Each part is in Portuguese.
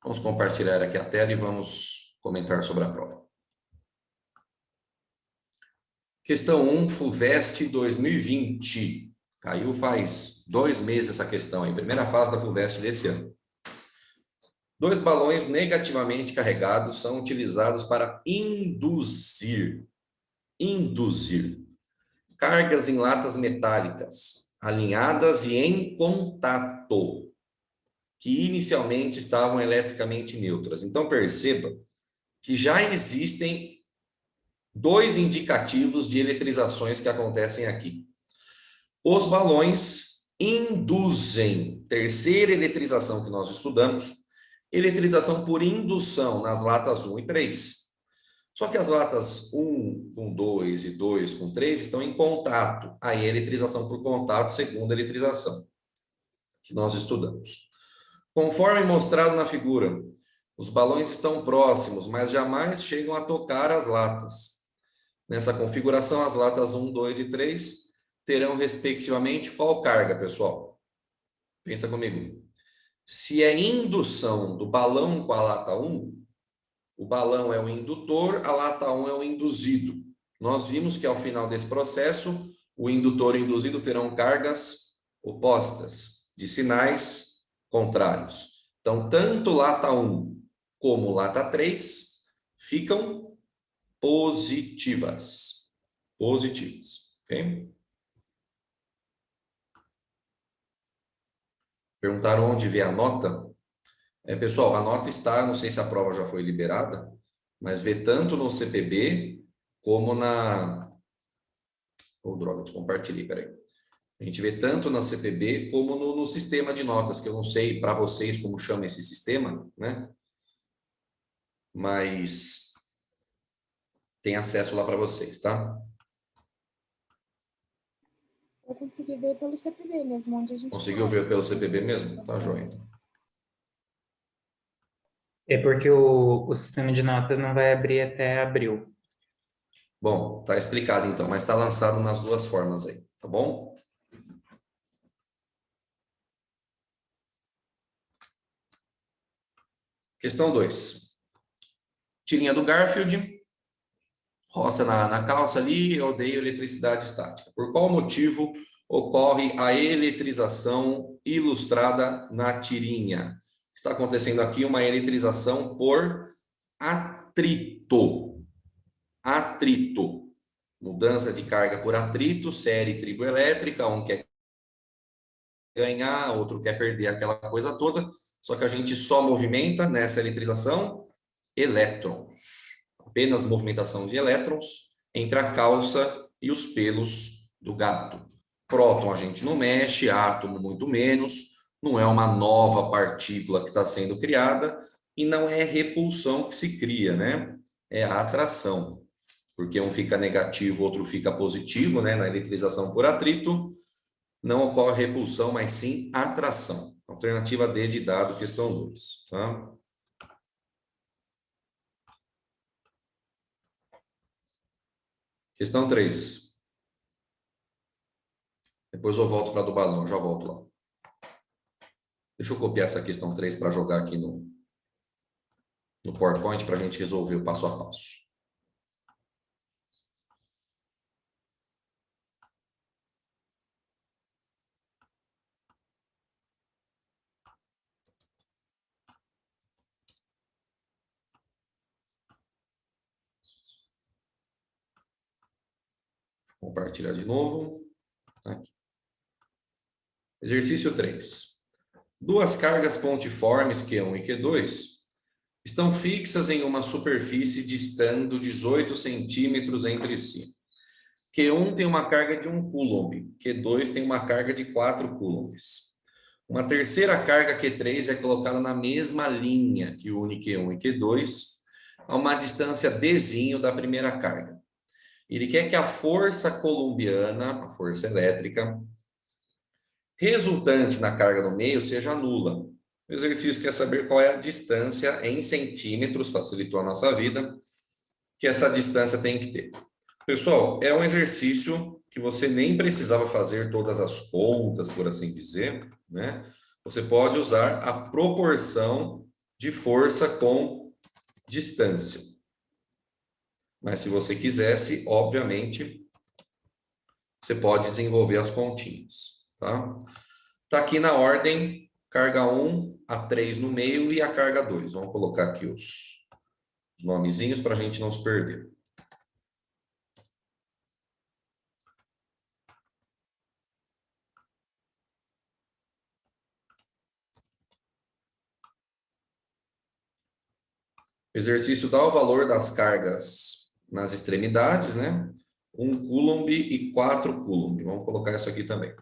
Vamos compartilhar aqui a tela e vamos comentar sobre a prova. Questão 1, FUVEST 2020. Caiu faz 2 meses essa questão aí, primeira fase da FUVEST desse ano. 2 balões negativamente carregados são utilizados para induzir cargas em latas metálicas, alinhadas e em contato, que inicialmente estavam eletricamente neutras. Então, perceba que já existem 2 indicativos de eletrizações que acontecem aqui. Os balões induzem, terceira eletrização que nós estudamos, eletrização por indução nas latas 1 e 3. Só que as latas 1 com 2 e 2 com 3 estão em contato. Aí a eletrização por contato, segunda eletrização, que nós estudamos. Conforme mostrado na figura, os balões estão próximos, mas jamais chegam a tocar as latas. Nessa configuração, as latas 1, 2 e 3 terão, respectivamente, qual carga, pessoal? Pensa comigo. Se é indução do balão com a lata 1, o balão é o indutor, a lata 1 é o induzido. Nós vimos que, ao final desse processo, o indutor e o induzido terão cargas opostas, de sinais contrários. Então, tanto lata 1 como lata 3 ficam positivas. Ok? Perguntaram onde vê a nota. Pessoal, a nota está, não sei se a prova já foi liberada, mas vê tanto no CPB como na... Oh, droga, descompartilhei, peraí. A gente vê tanto na CPB como no sistema de notas, que eu não sei para vocês como chama esse sistema, né? Mas tem acesso lá para vocês, tá? Eu consegui ver pelo CPB mesmo, onde a gente conseguiu ver pelo CPB mesmo? Tá joia, então. É porque o sistema de nota não vai abrir até abril. Bom, tá explicado então, mas está lançado nas 2 formas aí, tá bom? Questão 2. Tirinha do Garfield. Roça na calça ali, eu odeio eletricidade estática. Por qual motivo ocorre a eletrização ilustrada na tirinha? Está acontecendo aqui uma eletrização por atrito. Atrito. Mudança de carga por atrito, série triboelétrica, um quer ganhar, outro quer perder, aquela coisa toda. Só que a gente só movimenta nessa eletrização elétrons. Apenas movimentação de elétrons entre a calça e os pelos do gato. Próton a gente não mexe, átomo muito menos, não é uma nova partícula que está sendo criada e não é repulsão que se cria, né? É a atração, porque um fica negativo, outro fica positivo, né? Na eletrização por atrito, não ocorre repulsão, mas sim atração. Alternativa D de dado, questão 2, tá? Questão 3. Depois eu volto para a do balão, já volto lá. Deixa eu copiar essa questão 3 para jogar aqui no PowerPoint para a gente resolver o passo a passo. Vou compartilhar de novo. Aqui. Exercício 3. 2 cargas pontiformes, Q1 e Q2, estão fixas em uma superfície distando 18 centímetros entre si. Q1 tem uma carga de 1 coulomb, Q2 tem uma carga de 4 coulombs. Uma terceira carga, Q3, é colocada na mesma linha que une Q1 e Q2, a uma distância Dzinho da primeira carga. Ele quer que a força coulombiana, a força elétrica, resultante na carga no meio seja nula. O exercício quer saber qual é a distância em centímetros, facilitou a nossa vida, que essa distância tem que ter. Pessoal, é um exercício que você nem precisava fazer todas as contas, por assim dizer, né? Você pode usar a proporção de força com distância. Mas se você quisesse, obviamente, você pode desenvolver as continhas, tá? Tá aqui na ordem, carga 1, a 3 no meio e a carga 2. Vamos colocar aqui os nomezinhos para a gente não se perder. O exercício dá o valor das cargas nas extremidades, né? 1 coulomb e 4 coulomb. Vamos colocar isso aqui também.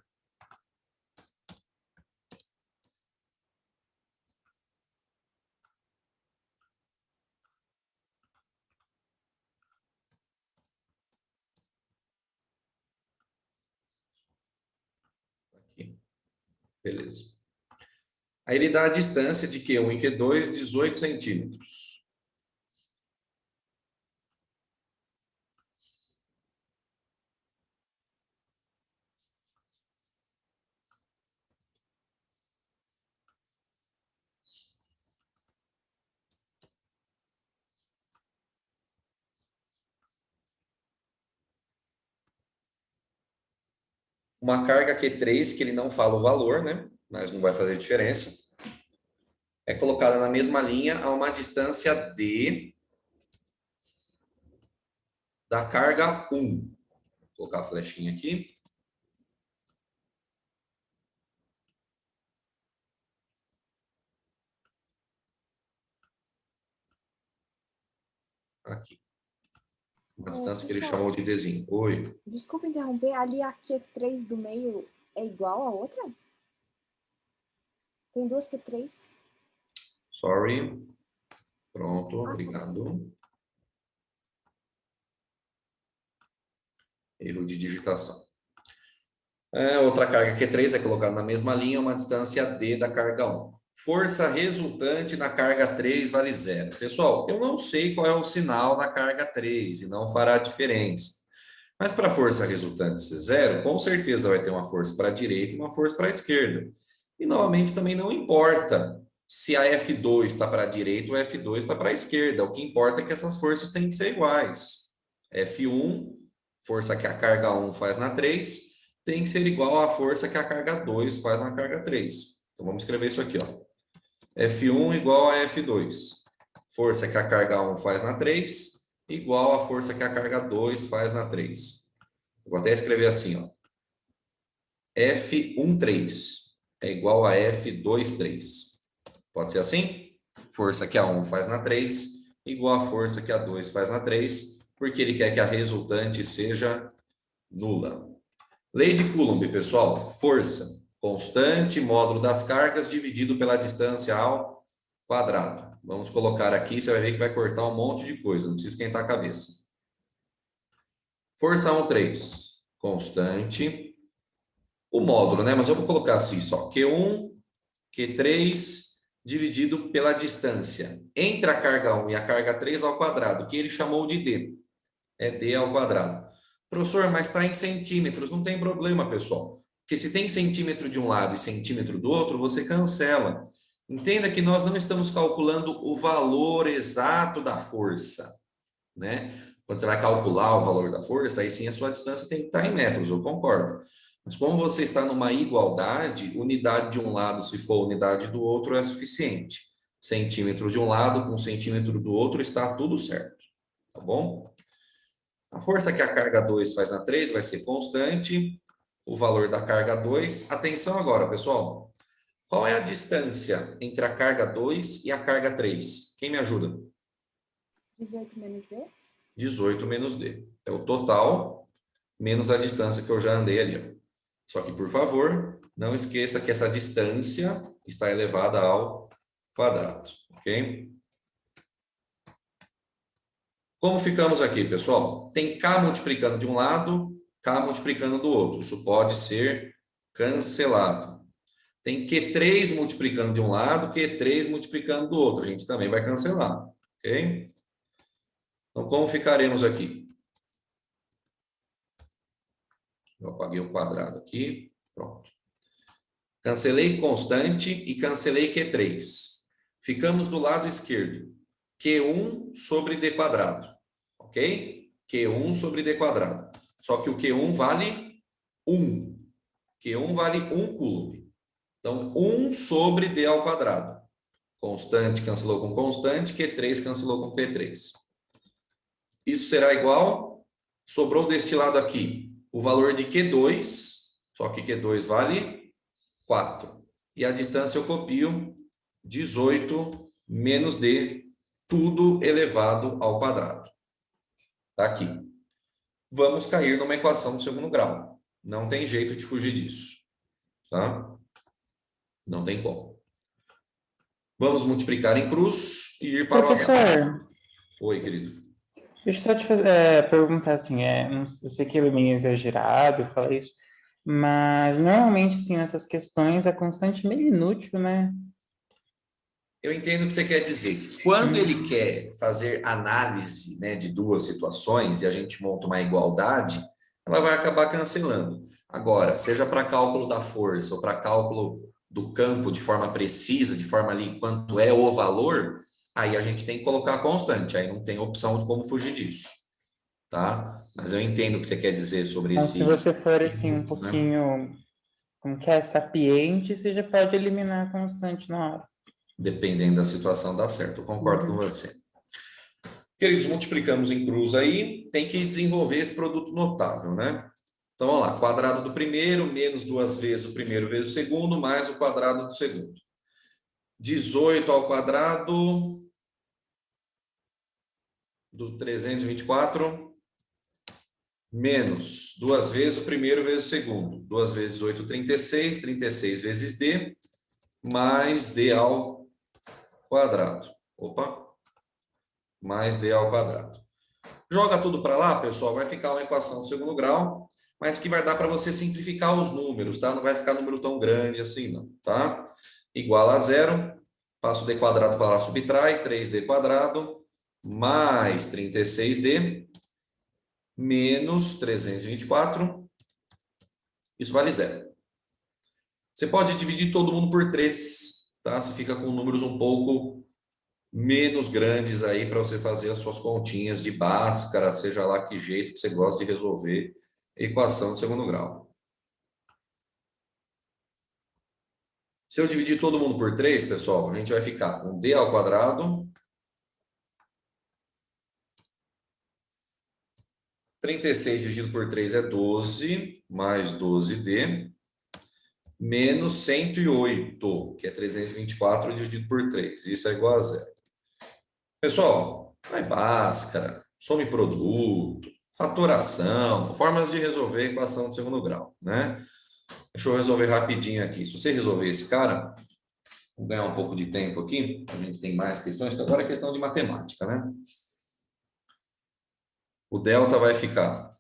Aqui. Beleza. Aí ele dá a distância de Q1 e Q2, 18 centímetros. Uma carga Q3, que ele não fala o valor, né? Mas não vai fazer diferença. É colocada na mesma linha a uma distância D da carga 1. Vou colocar a flechinha aqui. Aqui. Uma distância que ele chamou de Dzinho. Oi. Desculpa interromper, ali a Q3 do meio é igual a outra? Tem duas Q3? Sorry. Pronto, obrigado. Erro de digitação. Outra carga Q3 é colocada na mesma linha, uma distância D da carga 1. Força resultante na carga 3 vale 0. Pessoal, eu não sei qual é o sinal da carga 3 e não fará diferença. Mas para a força resultante ser 0, com certeza vai ter uma força para a direita e uma força para a esquerda. E novamente também não importa se a F2 está para a direita ou a F2 está para a esquerda. O que importa é que essas forças têm que ser iguais. F1, força que a carga 1 faz na 3, tem que ser igual à força que a carga 2 faz na carga 3. Então vamos escrever isso aqui, ó. F1 igual a F2. Força que a carga 1 faz na 3, igual à força que a carga 2 faz na 3. Eu vou até escrever assim, ó. F13 é igual a F23. Pode ser assim? Força que a 1 faz na 3, igual à força que a 2 faz na 3, porque ele quer que a resultante seja nula. Lei de Coulomb, pessoal. Força constante, módulo das cargas, dividido pela distância ao quadrado. Vamos colocar aqui, você vai ver que vai cortar um monte de coisa, não precisa esquentar a cabeça. Força 1,3, constante. O módulo, né? Mas eu vou colocar assim só. Q1, Q3, dividido pela distância entre a carga 1 e a carga 3 ao quadrado, que ele chamou de D. É D ao quadrado. Professor, mas está em centímetros. Não tem problema, pessoal. Porque se tem centímetro de um lado e centímetro do outro, você cancela. Entenda que nós não estamos calculando o valor exato da força, né? Quando você vai calcular o valor da força, aí sim a sua distância tem que estar em metros, eu concordo. Mas como você está numa igualdade, unidade de um lado, se for unidade do outro, é suficiente. Centímetro de um lado com centímetro do outro, está tudo certo. Tá bom? A força que a carga 2 faz na 3 vai ser constante. O valor da carga 2. Atenção agora, pessoal. Qual é a distância entre a carga 2 e a carga 3? Quem me ajuda? 18 menos D? 18 menos D. É o total menos a distância que eu já andei ali, ó. Só que, por favor, não esqueça que essa distância está elevada ao quadrado, ok? Como ficamos aqui, pessoal? Tem K multiplicando de um lado, K multiplicando do outro. Isso pode ser cancelado. Tem Q3 multiplicando de um lado, Q3 multiplicando do outro. A gente também vai cancelar, ok? Então, como ficaremos aqui? Eu apaguei o quadrado aqui. Pronto. Cancelei constante e cancelei Q3. Ficamos do lado esquerdo. Q1 sobre D quadrado. Ok? Q1 sobre D quadrado. Só que o Q1 vale 1. Q1 vale 1 coulomb. Então, 1 sobre D ao quadrado. Constante cancelou com constante, Q3 cancelou com P3. Isso será igual, sobrou deste lado aqui, o valor de Q2, só que Q2 vale 4. E a distância eu copio 18 menos D, tudo elevado ao quadrado. Está aqui. Vamos cair numa equação do segundo grau. Não tem jeito de fugir disso. Tá? Não tem como. Vamos multiplicar em cruz e ir para o aberto. Professor, Oi, querido. deixa eu só te perguntar assim, eu sei que é meio exagerado falar isso, mas normalmente, assim, nessas questões, a constante é meio inútil, né? Eu entendo o que você quer dizer. Quando ele quer fazer análise, né, de duas situações e a gente monta uma igualdade, ela vai acabar cancelando. Agora, seja para cálculo da força ou para cálculo do campo de forma precisa, de forma ali quanto é o valor, aí a gente tem que colocar a constante, aí não tem opção de como fugir disso, tá? Mas eu entendo o que você quer dizer sobre Então, se esse você for, assim, um inútil, né? pouquinho, como que é, sapiente, você já pode eliminar a constante na hora. Dependendo da situação, dá certo. Eu concordo com você. Queridos, multiplicamos em cruz aí, tem que desenvolver esse produto notável, né? Então, vamos lá, quadrado do primeiro, menos 2 vezes o primeiro vezes o segundo, mais o quadrado do segundo. 18 ao quadrado do 324, menos 2 vezes o primeiro vezes o segundo. 2 vezes 8, 36, 36 vezes D, mais D ao quadrado. Opa! Mais D ao quadrado. Joga tudo para lá, pessoal, vai ficar uma equação do segundo grau, mas que vai dar para você simplificar os números, tá? Não vai ficar número tão grande assim, não, tá? Igual a zero, passo D quadrado para lá, subtrai, 3D quadrado, mais 36D, menos 324, isso vale zero. Você pode dividir todo mundo por 3, tá? Você fica com números um pouco menos grandes aí para você fazer as suas continhas de Bhaskara, seja lá que jeito que você gosta de resolver equação de segundo grau. Se eu dividir todo mundo por 3, pessoal, a gente vai ficar com D ao quadrado, 36 dividido por 3 é 12, mais 12D, menos 108, que é 324 dividido por 3. Isso é igual a zero. Pessoal, vai Bhaskara, some produto, fatoração, formas de resolver equação de segundo grau, né? Deixa eu resolver rapidinho aqui. Se você resolver esse cara, vou ganhar um pouco de tempo aqui, a gente tem mais questões, que agora é questão de matemática, né? O delta vai ficar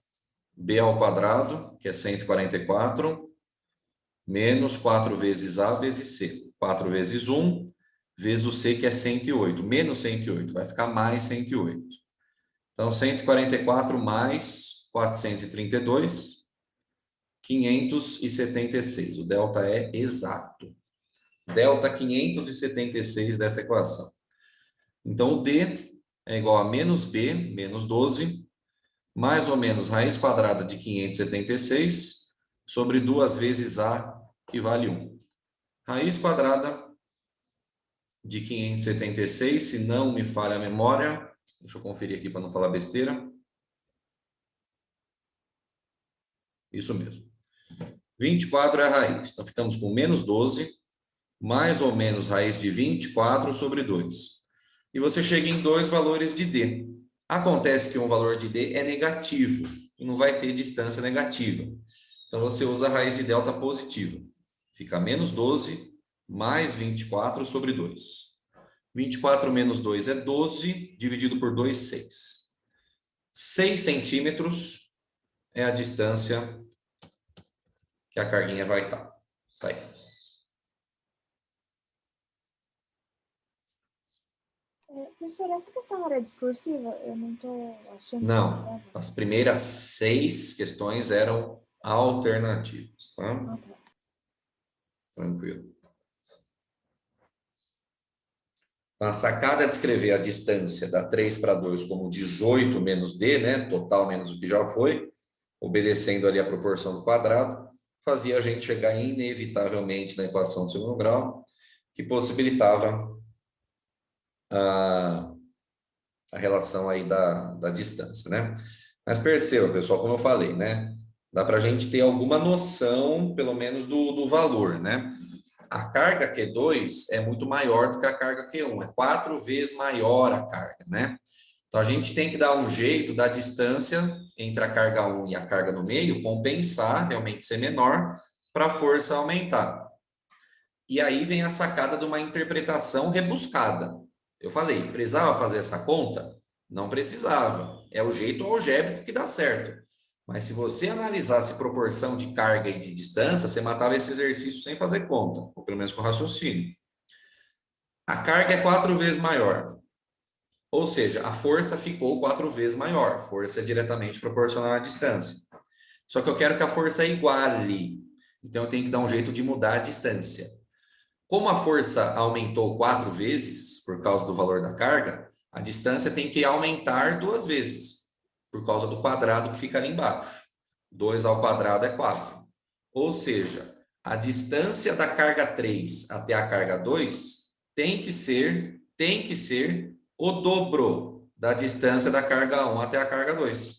b ao quadrado, que é 144, menos 4 vezes a vezes c. 4 vezes 1, vezes o c, que é 108. Menos 108, vai ficar mais 108. Então, 144 mais 432, 576. O delta é exato. Delta 576 dessa equação. Então, o D é igual a menos B, menos 12, mais ou menos raiz quadrada de 576, sobre 2 vezes A, que vale 1. Raiz quadrada de 576, se não me falha a memória, deixa eu conferir aqui para não falar besteira. Isso mesmo. 24 é a raiz. Então, ficamos com menos 12, mais ou menos raiz de 24 sobre 2. E você chega em dois valores de D. Acontece que um valor de D é negativo e não vai ter distância negativa. Então, você usa a raiz de delta positiva. Fica menos 12 mais 24 sobre 2. 24 menos 2 é 12, dividido por 2, 6. 6 centímetros é a distância que a carguinha vai estar. Tá aí. Professor, essa questão era discursiva? Eu não estou achando. Não, as primeiras 6 questões eram alternativas, tá? Ah, tá. Tranquilo. Então, a sacada é descrever a distância da 3 para 2 como 18 menos d, né? Total menos o que já foi, obedecendo ali a proporção do quadrado, fazia a gente chegar inevitavelmente na equação de segundo grau, que possibilitava a relação aí da distância, né? Mas perceba, pessoal, como eu falei, né? Dá para a gente ter alguma noção, pelo menos, do valor, né? A carga Q2 é muito maior do que a carga Q1, é 4 vezes maior a carga, né? Então, a gente tem que dar um jeito da distância entre a carga 1 e a carga no meio compensar, realmente ser menor, para a força aumentar. E aí vem a sacada de uma interpretação rebuscada. Eu falei, precisava fazer essa conta? Não precisava. É o jeito algébrico que dá certo. Mas se você analisasse proporção de carga e de distância, você matava esse exercício sem fazer conta, ou pelo menos com raciocínio. A carga é 4 vezes maior. Ou seja, a força ficou 4 vezes maior. Força é diretamente proporcional à distância. Só que eu quero que a força iguale. Então, eu tenho que dar um jeito de mudar a distância. Como a força aumentou 4 vezes por causa do valor da carga, a distância tem que aumentar 2 vezes, por causa do quadrado que fica ali embaixo. 2 ao quadrado é 4. Ou seja, a distância da carga 3 até a carga 2 tem que ser o dobro da distância da carga 1 até a carga 2.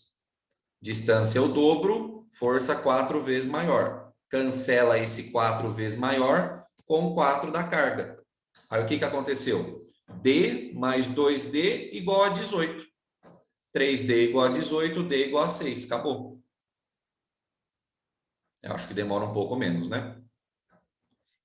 Distância é o dobro, força 4 vezes maior. Cancela esse 4 vezes maior com 4 da carga. Aí o que aconteceu? D mais 2D igual a 18. 3D igual a 18, D igual a 6. Acabou. Eu acho que demora um pouco menos, né?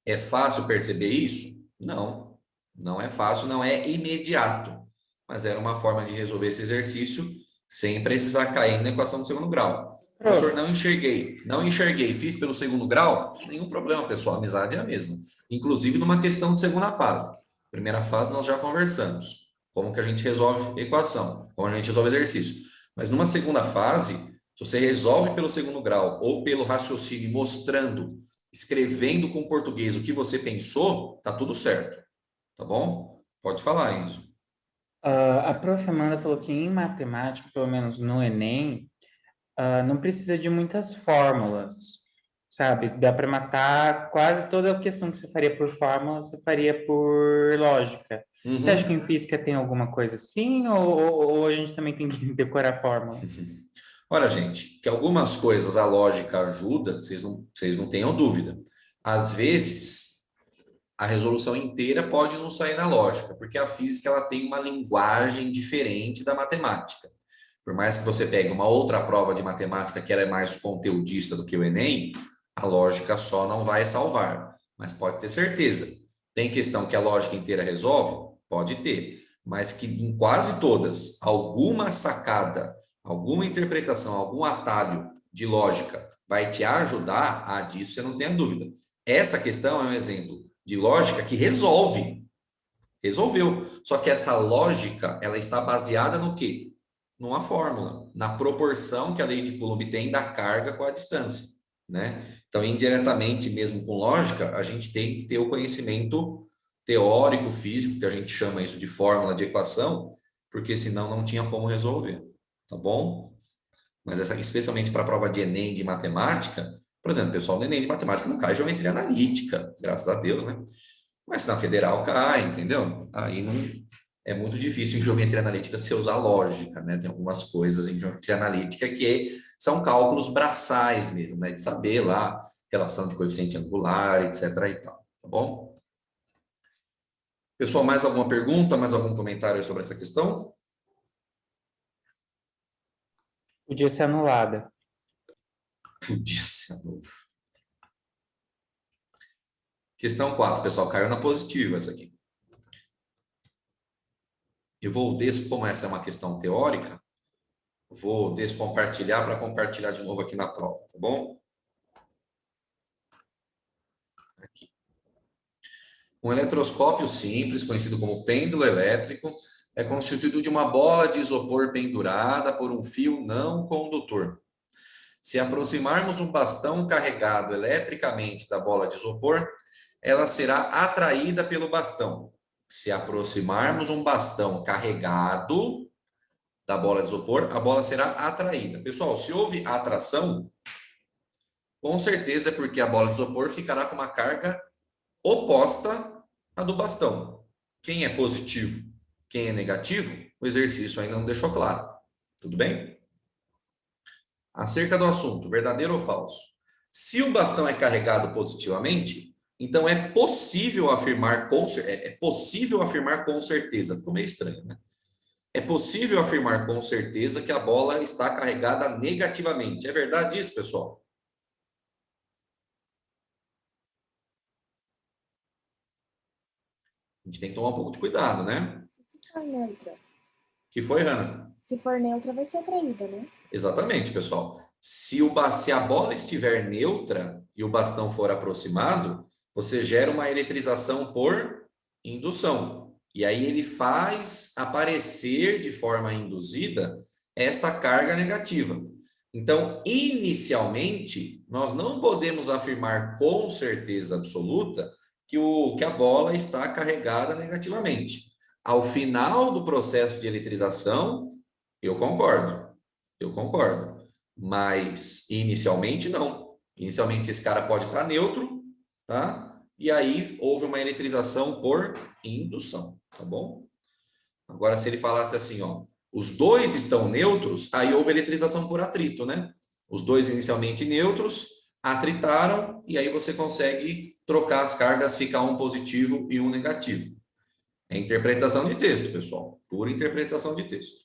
É fácil perceber isso? Não. Não é fácil, não é imediato. Mas era uma forma de resolver esse exercício sem precisar cair na equação do segundo grau. Professor, não enxerguei, fiz pelo segundo grau? Nenhum problema, pessoal, a amizade é a mesma. Inclusive numa questão de segunda fase. Primeira fase nós já conversamos. Como que a gente resolve equação, como a gente resolve exercício. Mas numa segunda fase, se você resolve pelo segundo grau ou pelo raciocínio mostrando, escrevendo com português o que você pensou, tá tudo certo. Tá bom? Pode falar, Enzo. A prof. Amanda falou que em matemática, pelo menos no Enem, não precisa de muitas fórmulas, sabe? Dá para matar quase toda a questão que você faria por fórmula, você faria por lógica. Você acha que em física tem alguma coisa assim, ou a gente também tem que decorar a fórmula? Olha, gente, que algumas coisas a lógica ajuda, vocês não tenham dúvida. Às vezes, a resolução inteira pode não sair na lógica, porque a física ela tem uma linguagem diferente da matemática. Por mais que você pegue uma outra prova de matemática que ela é mais conteudista do que o Enem, a lógica só não vai salvar. Mas pode ter certeza. Tem questão que a lógica inteira resolve? Pode ter. Mas que em quase todas, alguma sacada, alguma interpretação, algum atalho de lógica vai te ajudar, disso você não tenha dúvida. Essa questão é um exemplo de lógica que resolveu. Só que essa lógica, ela está baseada no quê? Numa fórmula, na proporção que a lei de Coulomb tem da carga com a distância, né? Então, indiretamente, mesmo com lógica, a gente tem que ter o conhecimento teórico, físico, que a gente chama isso de fórmula de equação, porque senão não tinha como resolver, tá bom? Mas essa, especialmente para a prova de Enem de matemática, por exemplo, o pessoal do Enem de matemática não cai geometria analítica, graças a Deus, né? Mas na federal cai, entendeu? Aí não é muito difícil em geometria analítica você usar lógica, né? Tem algumas coisas em geometria analítica que são cálculos braçais mesmo, né? De saber lá relação de coeficiente angular, etc. e tal, tá bom? Pessoal, mais alguma pergunta, mais algum comentário sobre essa questão? Podia ser anulada. Podia ser anulada. Questão 4, pessoal, caiu na positiva essa aqui. Eu vou como essa é uma questão teórica, vou descompartilhar para compartilhar de novo aqui na prova, tá bom? Aqui. Um eletroscópio simples, conhecido como pêndulo elétrico, é constituído de uma bola de isopor pendurada por um fio não condutor. Se aproximarmos um bastão carregado eletricamente da bola de isopor, ela será atraída pelo bastão. se aproximarmos um bastão carregado da bola de isopor, a bola será atraída. Pessoal, se houve atração, com certeza é porque a bola de isopor ficará com uma carga oposta à do bastão. Quem é positivo, quem é negativo, o exercício ainda não deixou claro. Tudo bem? Acerca do assunto, verdadeiro ou falso? Se o bastão é carregado positivamente, então é possível afirmar com certeza. Ficou meio estranho, né? É possível afirmar com certeza que a bola está carregada negativamente. É verdade isso, pessoal? A gente tem que tomar um pouco de cuidado, né? Se for neutra. Que foi, Hannah? Se for neutra, vai ser atraída, né? Exatamente, pessoal. Se a bola estiver neutra e o bastão for aproximado, você gera uma eletrização por indução. E aí ele faz aparecer de forma induzida esta carga negativa. Então, inicialmente, nós não podemos afirmar com certeza absoluta que a bola está carregada negativamente. Ao final do processo de eletrização, eu concordo. Mas inicialmente não. Inicialmente esse cara pode estar neutro, tá? E aí houve uma eletrização por indução, tá bom? Agora, se ele falasse assim, ó, os dois estão neutros, aí houve eletrização por atrito, né? Os dois inicialmente neutros atritaram e aí você consegue trocar as cargas, fica um positivo e um negativo. É interpretação de texto, pessoal. Pura interpretação de texto.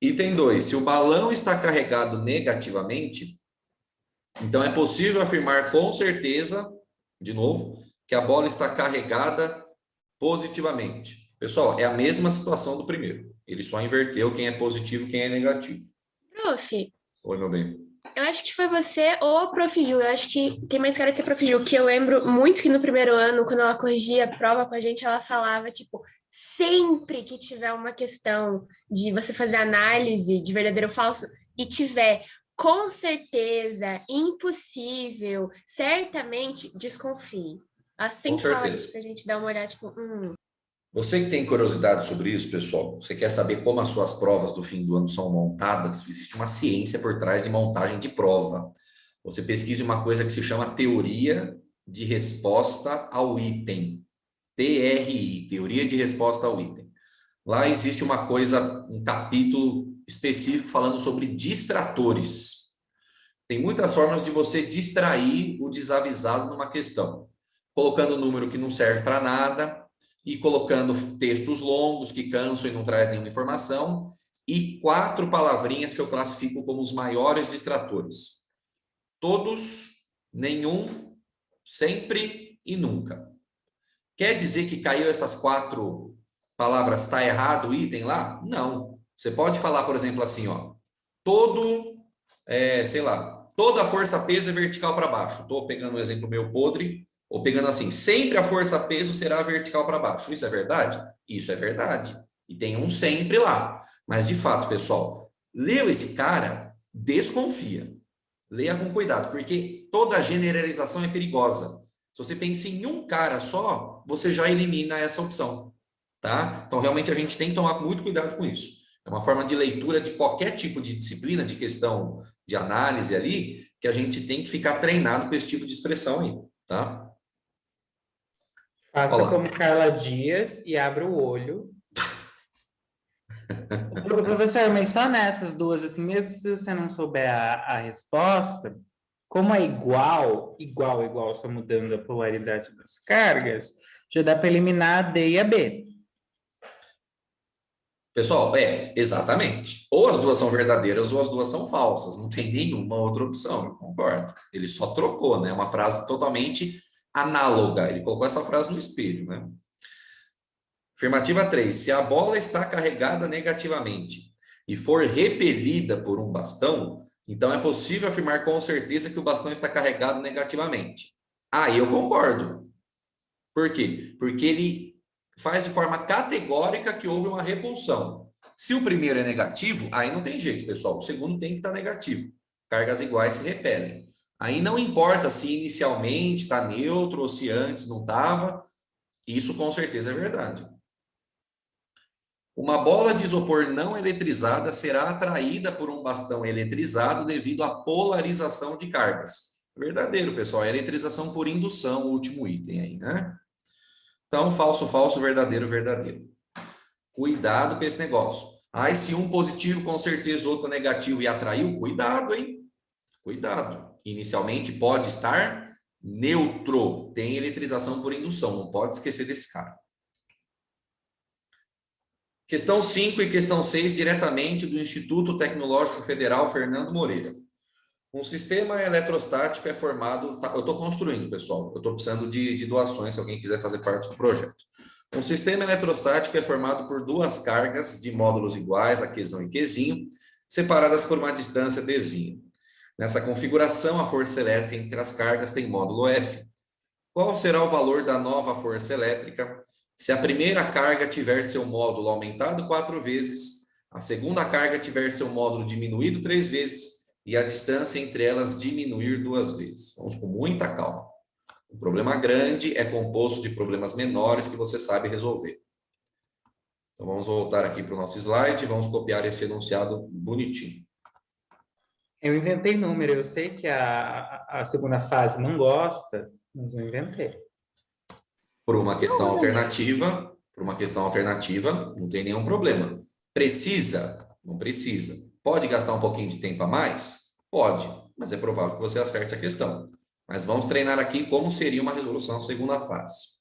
Item 2. Se o balão está carregado negativamente, então é possível afirmar com certeza, de novo, que a bola está carregada positivamente. Pessoal, é a mesma situação do primeiro. Ele só inverteu quem é positivo e quem é negativo. Prof, Oi, meu bem. eu acho que foi você ou a Prof. Ju. Eu acho que tem mais cara de ser Prof. Ju, que eu lembro muito que no primeiro ano, quando ela corrigia a prova com a gente, ela falava, tipo, sempre que tiver uma questão de você fazer análise de verdadeiro ou falso e tiver com certeza, impossível, certamente, desconfie. Ela sempre fala certeza. isso pra gente dar uma olhada, tipo, Você que tem curiosidade sobre isso, pessoal, você quer saber como as suas provas do fim do ano são montadas? Existe uma ciência por trás de montagem de prova. Você pesquise uma coisa que se chama teoria de resposta ao item. TRI, teoria de resposta ao item. Lá existe uma coisa, um capítulo específico falando sobre distratores. Tem muitas formas de você distrair o desavisado numa questão. Colocando um número que não serve para nada, e colocando textos longos que cansam e não traz nenhuma informação, e 4 palavrinhas que eu classifico como os maiores distratores. Todos, nenhum, sempre e nunca. Quer dizer que caiu essas 4 palavras, está errado o item lá? Não. Você pode falar, por exemplo, assim, ó, toda a força-peso é vertical para baixo. Estou pegando um exemplo meu podre, ou pegando assim, sempre a força-peso será vertical para baixo. Isso é verdade? Isso é verdade. E tem um sempre lá. Mas, de fato, pessoal, leu esse cara, desconfia. Leia com cuidado, porque toda generalização é perigosa. Se você pensa em um cara só, você já elimina essa opção, tá? Então, realmente, a gente tem que tomar muito cuidado com isso. É uma forma de leitura de qualquer tipo de disciplina, de questão de análise ali, que a gente tem que ficar treinado com esse tipo de expressão aí, tá? Faça Olá. como Carla Dias e abra o olho. Professor, mas só nessas duas, assim, mesmo se você não souber a resposta, como é igual, só mudando a polaridade das cargas, já dá para eliminar a D e a B. Pessoal, exatamente. Ou as duas são verdadeiras ou as duas são falsas. Não tem nenhuma outra opção, eu concordo. Ele só trocou, né? Uma frase totalmente análoga. Ele colocou essa frase no espelho, né? Afirmativa 3. Se a bola está carregada negativamente e for repelida por um bastão, então é possível afirmar com certeza que o bastão está carregado negativamente. Ah, eu concordo. Por quê? Porque ele faz de forma categórica que houve uma repulsão. Se o primeiro é negativo, aí não tem jeito, pessoal. O segundo tem que estar negativo. Cargas iguais se repelem. Aí não importa se inicialmente está neutro ou se antes não estava. Isso com certeza é verdade. Uma bola de isopor não eletrizada será atraída por um bastão eletrizado devido à polarização de cargas. Verdadeiro, pessoal. É eletrização por indução, o último item aí, né? Então, falso, falso, verdadeiro, verdadeiro. Cuidado com esse negócio. Ah, se um positivo, com certeza outro negativo e atraiu, cuidado, hein? Cuidado. Inicialmente pode estar neutro. Tem eletrização por indução. Não pode esquecer desse cara. Questão 5 e questão 6, diretamente do Instituto Tecnológico Federal Fernando Moreira. Um sistema eletrostático é formado... Eu estou construindo, pessoal. Eu estou precisando de doações, se alguém quiser fazer parte do projeto. Um sistema eletrostático é formado por duas cargas de módulos iguais, a Qzão e Qzinho, separadas por uma distância Dzinho. Nessa configuração, a força elétrica entre as cargas tem módulo F. Qual será o valor da nova força elétrica se a primeira carga tiver seu módulo aumentado 4 vezes, a segunda carga tiver seu módulo diminuído 3 vezes e a distância entre elas diminuir 2 vezes? Vamos com muita calma. Um problema grande é composto de problemas menores que você sabe resolver. Então, vamos voltar aqui para o nosso slide e vamos copiar esse enunciado bonitinho. Eu inventei número, eu sei que a segunda fase não gosta, mas eu inventei. Por uma questão alternativa, não tem nenhum problema. Precisa? Não precisa. Pode gastar um pouquinho de tempo a mais? Pode, mas é provável que você acerte a questão. Mas vamos treinar aqui como seria uma resolução segunda fase.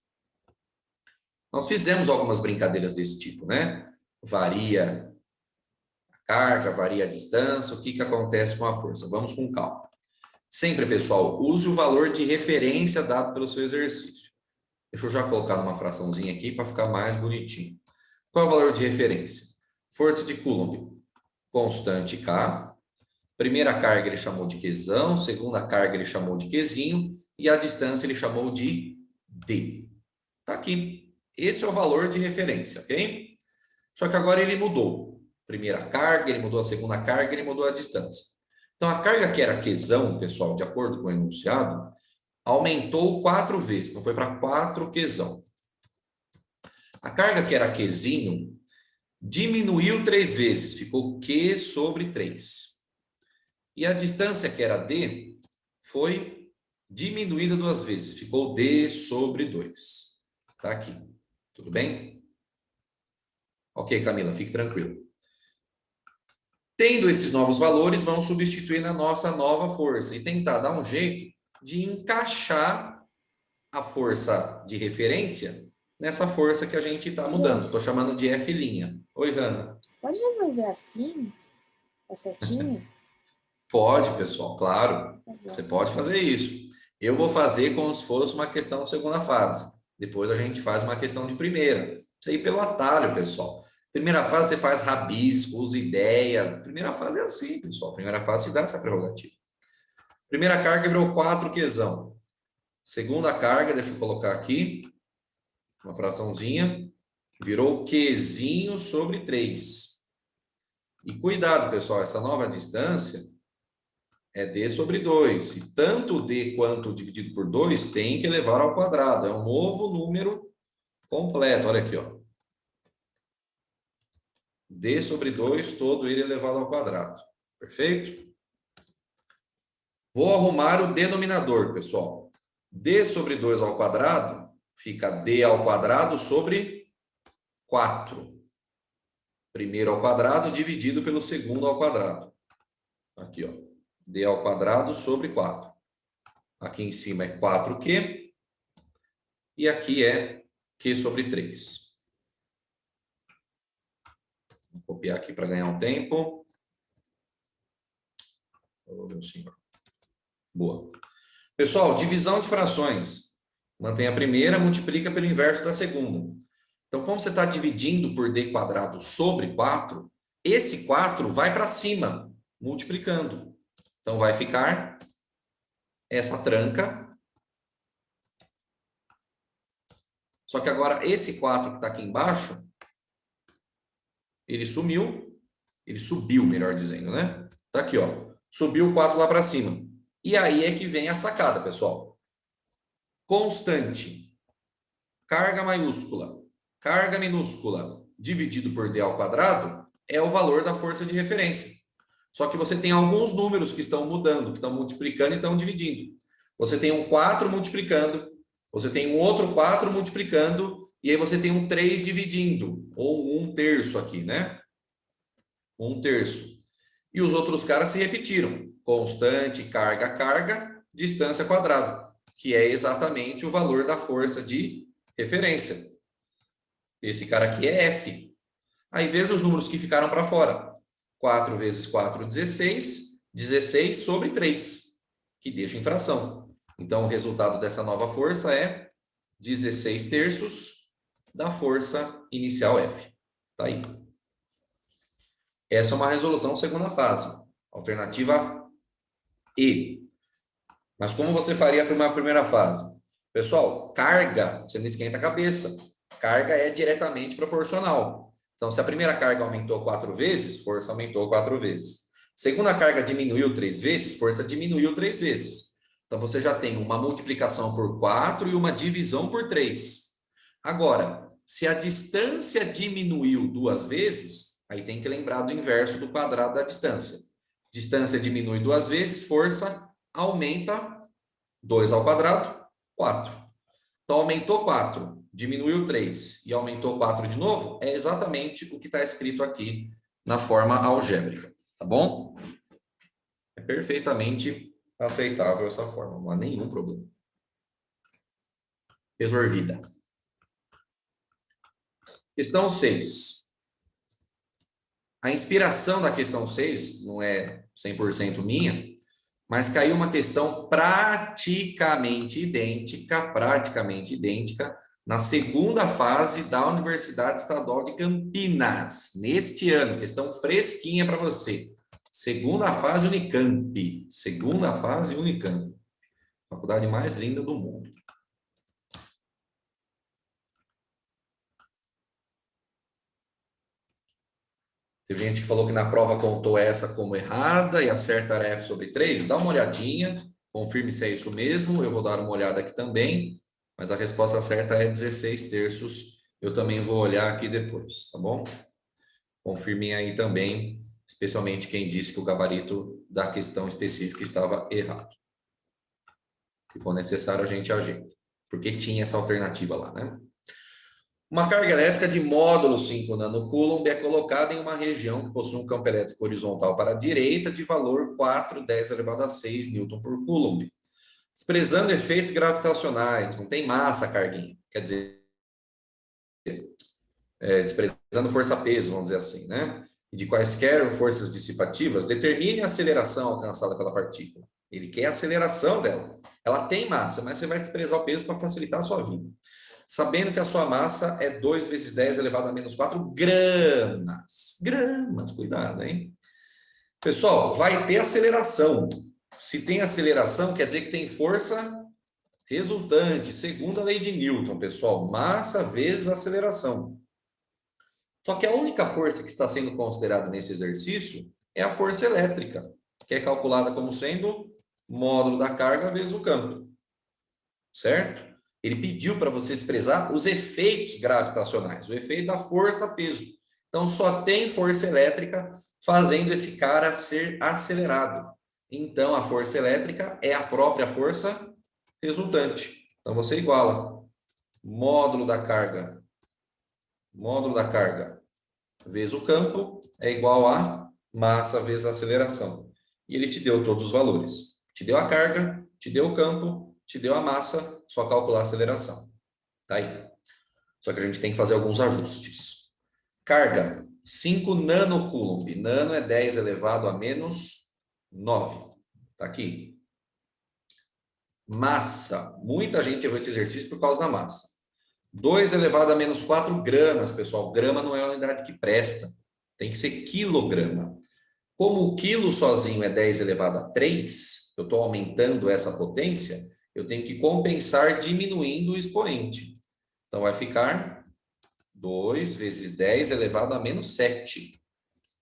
Nós fizemos algumas brincadeiras desse tipo, né? Varia a carga, varia a distância, o que acontece com a força? Vamos com calma. Sempre, pessoal, use o valor de referência dado pelo seu exercício. Deixa eu já colocar numa fraçãozinha aqui para ficar mais bonitinho. Qual é o valor de referência? Força de Coulomb, constante K. Primeira carga ele chamou de Qzão, segunda carga ele chamou de Qzinho e a distância ele chamou de D. Tá aqui. Esse é o valor de referência, ok? Só que agora ele mudou. Primeira carga, ele mudou a segunda carga, ele mudou a distância. Então a carga que era Qzão, pessoal, de acordo com o enunciado, aumentou 4 vezes, então foi para 4 Qzão. A carga que era Qzinho diminuiu 3 vezes, ficou Q sobre 3. E a distância que era D foi diminuída 2 vezes, ficou D sobre 2. Tá aqui, tudo bem? Ok, Camila, fique tranquilo. Tendo esses novos valores, vamos substituir na nossa nova força e tentar dar um jeito de encaixar a força de referência nessa força que a gente está mudando. Estou chamando de F'. Oi, Hanna. Pode resolver assim? Tá certinho? Pode, pessoal, claro. Você pode fazer isso. Eu vou fazer como se fosse uma questão de segunda fase. Depois a gente faz uma questão de primeira. Isso aí pelo atalho, pessoal. Primeira fase você faz rabisco, usa ideia. Primeira fase é assim, pessoal. Primeira fase te dá essa prerrogativa. Primeira carga virou 4 Qzão. Segunda carga, deixa eu colocar aqui, uma fraçãozinha, virou Qzinho sobre 3. E cuidado, pessoal, essa nova distância é D sobre 2. E tanto D quanto dividido por 2 tem que elevar ao quadrado. É um novo número completo. Olha aqui, ó. D sobre 2, todo ele elevado ao quadrado. Perfeito? Vou arrumar o denominador, pessoal. D sobre 2 ao quadrado fica D ao quadrado sobre 4. Primeiro ao quadrado dividido pelo segundo ao quadrado. Aqui, ó. D ao quadrado sobre 4. Aqui em cima é 4Q. E aqui é Q sobre 3. Vou copiar aqui para ganhar um tempo. Oh, meu senhor. Boa. Pessoal, divisão de frações. Mantém a primeira, multiplica pelo inverso da segunda. Então, como você está dividindo por D quadrado sobre 4, esse 4 vai para cima, multiplicando. Então, vai ficar essa tranca. Só que agora, esse 4 que está aqui embaixo, ele sumiu. Ele subiu, melhor dizendo, né? Tá aqui, ó. Subiu o 4 lá para cima. E aí é que vem a sacada, pessoal. Constante carga maiúscula, carga minúscula, dividido por d ao quadrado, é o valor da força de referência. Só que você tem alguns números que estão mudando, que estão multiplicando e estão dividindo. Você tem um 4 multiplicando, você tem um outro 4 multiplicando, e aí você tem um 3 dividindo, ou um 1/3 aqui, né? 1/3. E os outros caras se repetiram. Constante, carga, carga, distância quadrado, que é exatamente o valor da força de referência. Esse cara aqui é F. Aí veja os números que ficaram para fora. 4 vezes 4, 16. 16 sobre 3, que deixa em fração. Então, o resultado dessa nova força é 16/3 da força inicial F. Tá aí. Essa é uma resolução segunda fase. Alternativa E. Mas como você faria para uma primeira fase? Pessoal, carga, você não esquenta a cabeça. Carga é diretamente proporcional. Então, se a primeira carga aumentou 4 vezes, força aumentou 4 vezes. Segunda carga diminuiu 3 vezes, força diminuiu 3 vezes. Então, você já tem uma multiplicação por 4 e uma divisão por 3. Agora, se a distância diminuiu 2 vezes, aí tem que lembrar do inverso do quadrado da distância. Distância diminui 2 vezes, força aumenta 2 ao quadrado, 4. Então, aumentou 4, diminuiu 3 e aumentou 4 de novo, é exatamente o que está escrito aqui na forma algébrica, tá bom? É perfeitamente aceitável essa forma, não há nenhum problema. Resolvida. Questão 6. A inspiração da questão 6 não é 100% minha, mas caiu uma questão praticamente idêntica, na segunda fase da Universidade Estadual de Campinas, neste ano, questão fresquinha para você. Segunda fase Unicamp, faculdade mais linda do mundo. Teve gente que falou que na prova contou essa como errada e a certa era F sobre 3. Dá uma olhadinha, confirme se é isso mesmo. Eu vou dar uma olhada aqui também, mas a resposta certa é 16/3. Eu também vou olhar aqui depois, tá bom? Confirmem aí também, especialmente quem disse que o gabarito da questão específica estava errado. Se for necessário, a gente ajeita, porque tinha essa alternativa lá, né? Uma carga elétrica de módulo 5 nanocoulomb é colocada em uma região que possui um campo elétrico horizontal para a direita de valor 4×10⁶ Newton por Coulomb. Desprezando efeitos gravitacionais, não tem massa a carguinha, quer dizer, desprezando força-peso, vamos dizer assim, né? E de quaisquer forças dissipativas, determine a aceleração alcançada pela partícula. Ele quer a aceleração dela. Ela tem massa, mas você vai desprezar o peso para facilitar a sua vida. Sabendo que a sua massa é 2 × 10⁻⁴ gramas. Gramas, cuidado, hein? Pessoal, vai ter aceleração. Se tem aceleração, quer dizer que tem força resultante, segundo a lei de Newton, pessoal. Massa vezes aceleração. Só que a única força que está sendo considerada nesse exercício é a força elétrica, que é calculada como sendo módulo da carga vezes o campo. Certo? Ele pediu para você desprezar os efeitos gravitacionais, o efeito da força-peso. Então, só tem força elétrica fazendo esse cara ser acelerado. Então, a força elétrica é a própria força resultante. Então, você iguala módulo da carga vezes o campo é igual a massa vezes a aceleração. E ele te deu todos os valores. Te deu a carga, te deu o campo, te deu a massa, só calcular a aceleração. Tá aí. Só que a gente tem que fazer alguns ajustes. Carga, 5 nanocoulomb. Nano é 10⁻⁹ Tá aqui. Massa. Muita gente errou esse exercício por causa da massa. 2⁻⁴ gramas, pessoal. Grama não é a unidade que presta. Tem que ser quilograma. Como o quilo sozinho é 10⁻⁵, eu estou aumentando essa potência, eu tenho que compensar diminuindo o expoente. Então, vai ficar 2 vezes 10⁻⁷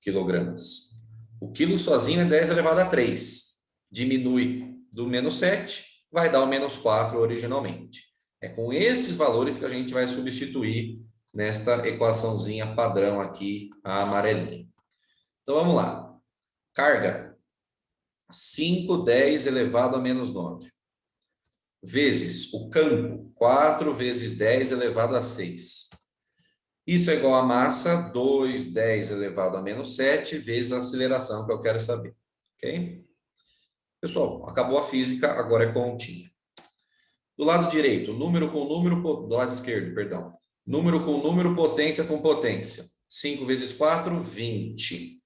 quilogramas. O quilo sozinho é 10⁻⁵. Diminui do -7, vai dar o -4 originalmente. É com estes valores que a gente vai substituir nesta equaçãozinha padrão aqui, a amarelinha. Então, vamos lá. Carga. 5/10 elevado a menos 9. Vezes o campo. 4 vezes 10 elevado a 6. Isso é igual a massa, 2/10 elevado a menos 7, vezes a aceleração que eu quero saber. Ok? Pessoal, acabou a física, agora é continha. Do lado direito, número com número, do lado esquerdo, perdão. Número com número, potência com potência. 5 vezes 4, 20.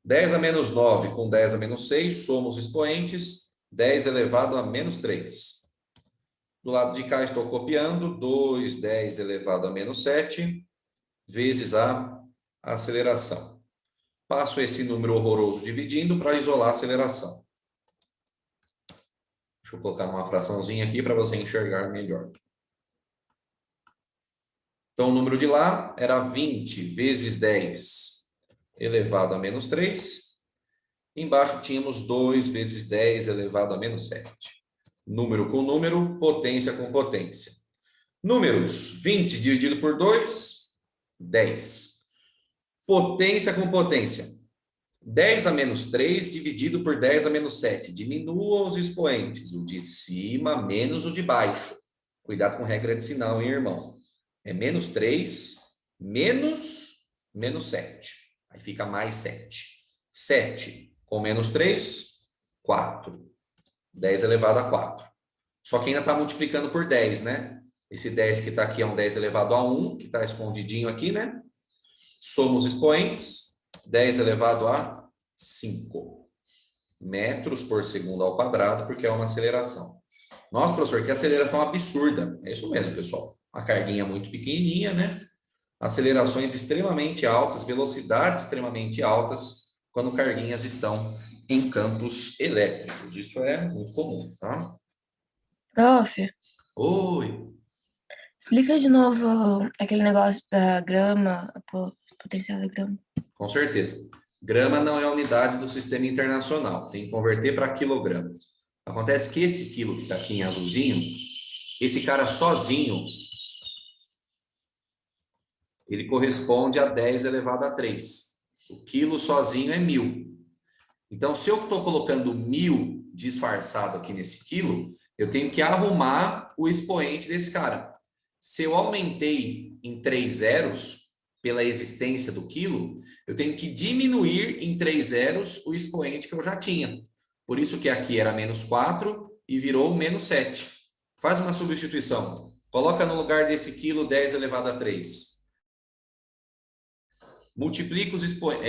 10 a menos 9 com 10 a menos 6, somos expoentes. 10 elevado a menos 3. Do lado de cá, estou copiando. 2/10 elevado a menos 7, vezes a aceleração. Passo esse número horroroso dividindo para isolar a aceleração. Deixa eu colocar uma fraçãozinha aqui para você enxergar melhor. Então, o número de lá era 20 vezes 10 elevado a menos 3. Embaixo tínhamos 2 vezes 10 elevado a menos 7. Número com número, potência com potência. Números, 20 dividido por 2, 10. Potência com potência. 10 a menos 3 dividido por 10 a menos 7. Diminua os expoentes, o de cima menos o de baixo. Cuidado com regra de sinal, hein, irmão? É menos 3 menos 7. Aí fica mais 7. 7 com menos 3, 4. 10 elevado a 4. Só que ainda está multiplicando por 10, né? Esse 10 que está aqui é um 10 elevado a 1, que está escondidinho aqui, né? Somos expoentes. 10 elevado a 5 metros por segundo ao quadrado, porque é uma aceleração. Nossa, professor, que aceleração absurda. É isso mesmo, pessoal. Uma carguinha muito pequenininha, né? Acelerações extremamente altas, velocidades extremamente altas, quando carguinhas estão em campos elétricos. Isso é muito comum, tá? Prof, Oi. explica de novo aquele negócio da grama, potencial da grama. Com certeza. Grama não é a unidade do sistema internacional. Tem que converter para quilograma. Acontece que esse quilo que está aqui em azulzinho, esse cara sozinho, ele corresponde a 10 elevado a 3. O quilo sozinho é 1000. Então, se eu estou colocando 1000 disfarçado aqui nesse quilo, eu tenho que arrumar o expoente desse cara. Se eu aumentei em 3 zeros, pela existência do quilo, eu tenho que diminuir em 3 zeros o expoente que eu já tinha. Por isso que aqui era menos 4 e virou menos 7. Faz uma substituição. Coloca no lugar desse quilo 10 elevado a 3. Multiplica,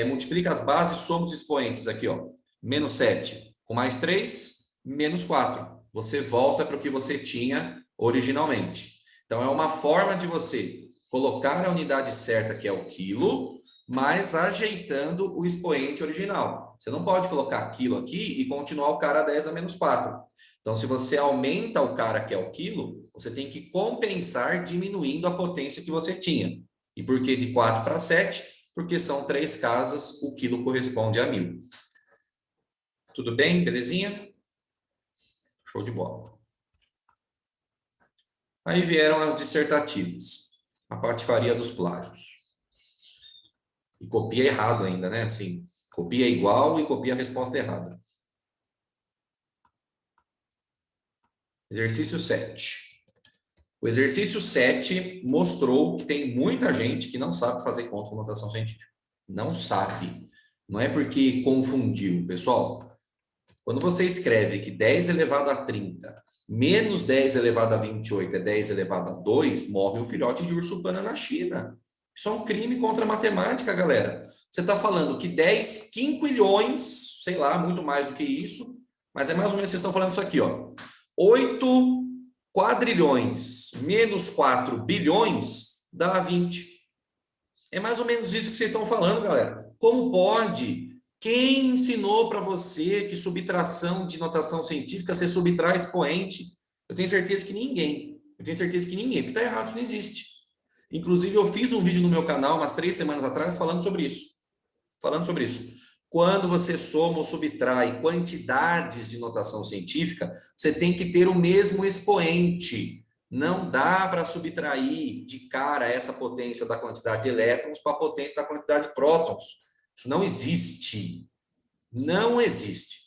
multiplica as bases, somos expoentes aqui, ó. Menos 7 com mais 3, menos 4. Você volta para o que você tinha originalmente. Então, é uma forma de você colocar a unidade certa, que é o quilo, mas ajeitando o expoente original. Você não pode colocar quilo aqui e continuar o cara 10 a menos 4. Então, se você aumenta o cara, que é o quilo, você tem que compensar diminuindo a potência que você tinha. E por que de 4 para 7? Porque são 3 casas, o quilo corresponde a 1000. Tudo bem? Belezinha? Show de bola. Aí vieram as dissertativas. A patifaria dos plágios. E copia errado ainda, né? Assim, copia igual e copia a resposta errada. Exercício 7. O exercício 7 mostrou que tem muita gente que não sabe fazer conta com notação científica. Não sabe. Não é porque confundiu. Pessoal, quando você escreve que 10 elevado a 30 menos 10 elevado a 28 é 10 elevado a 2, morre um filhote de urso panda na China. Isso é um crime contra a matemática, galera. Você está falando que 10 quinquilhões, sei lá, muito mais do que isso, mas é mais ou menos, vocês estão falando isso aqui, ó. 8 quadrilhões menos 4 bilhões dá 20. É mais ou menos isso que vocês estão falando, galera. Como pode? Quem ensinou para você que subtração de notação científica você subtrai expoente? Eu tenho certeza que ninguém. Eu tenho certeza que ninguém, porque está errado, isso não existe. Inclusive, eu fiz um vídeo no meu canal, umas 3 semanas atrás, falando sobre isso. Quando você soma ou subtrai quantidades de notação científica, você tem que ter o mesmo expoente. Não dá para subtrair de cara essa potência da quantidade de elétrons para a potência da quantidade de prótons. Isso não existe. Não existe.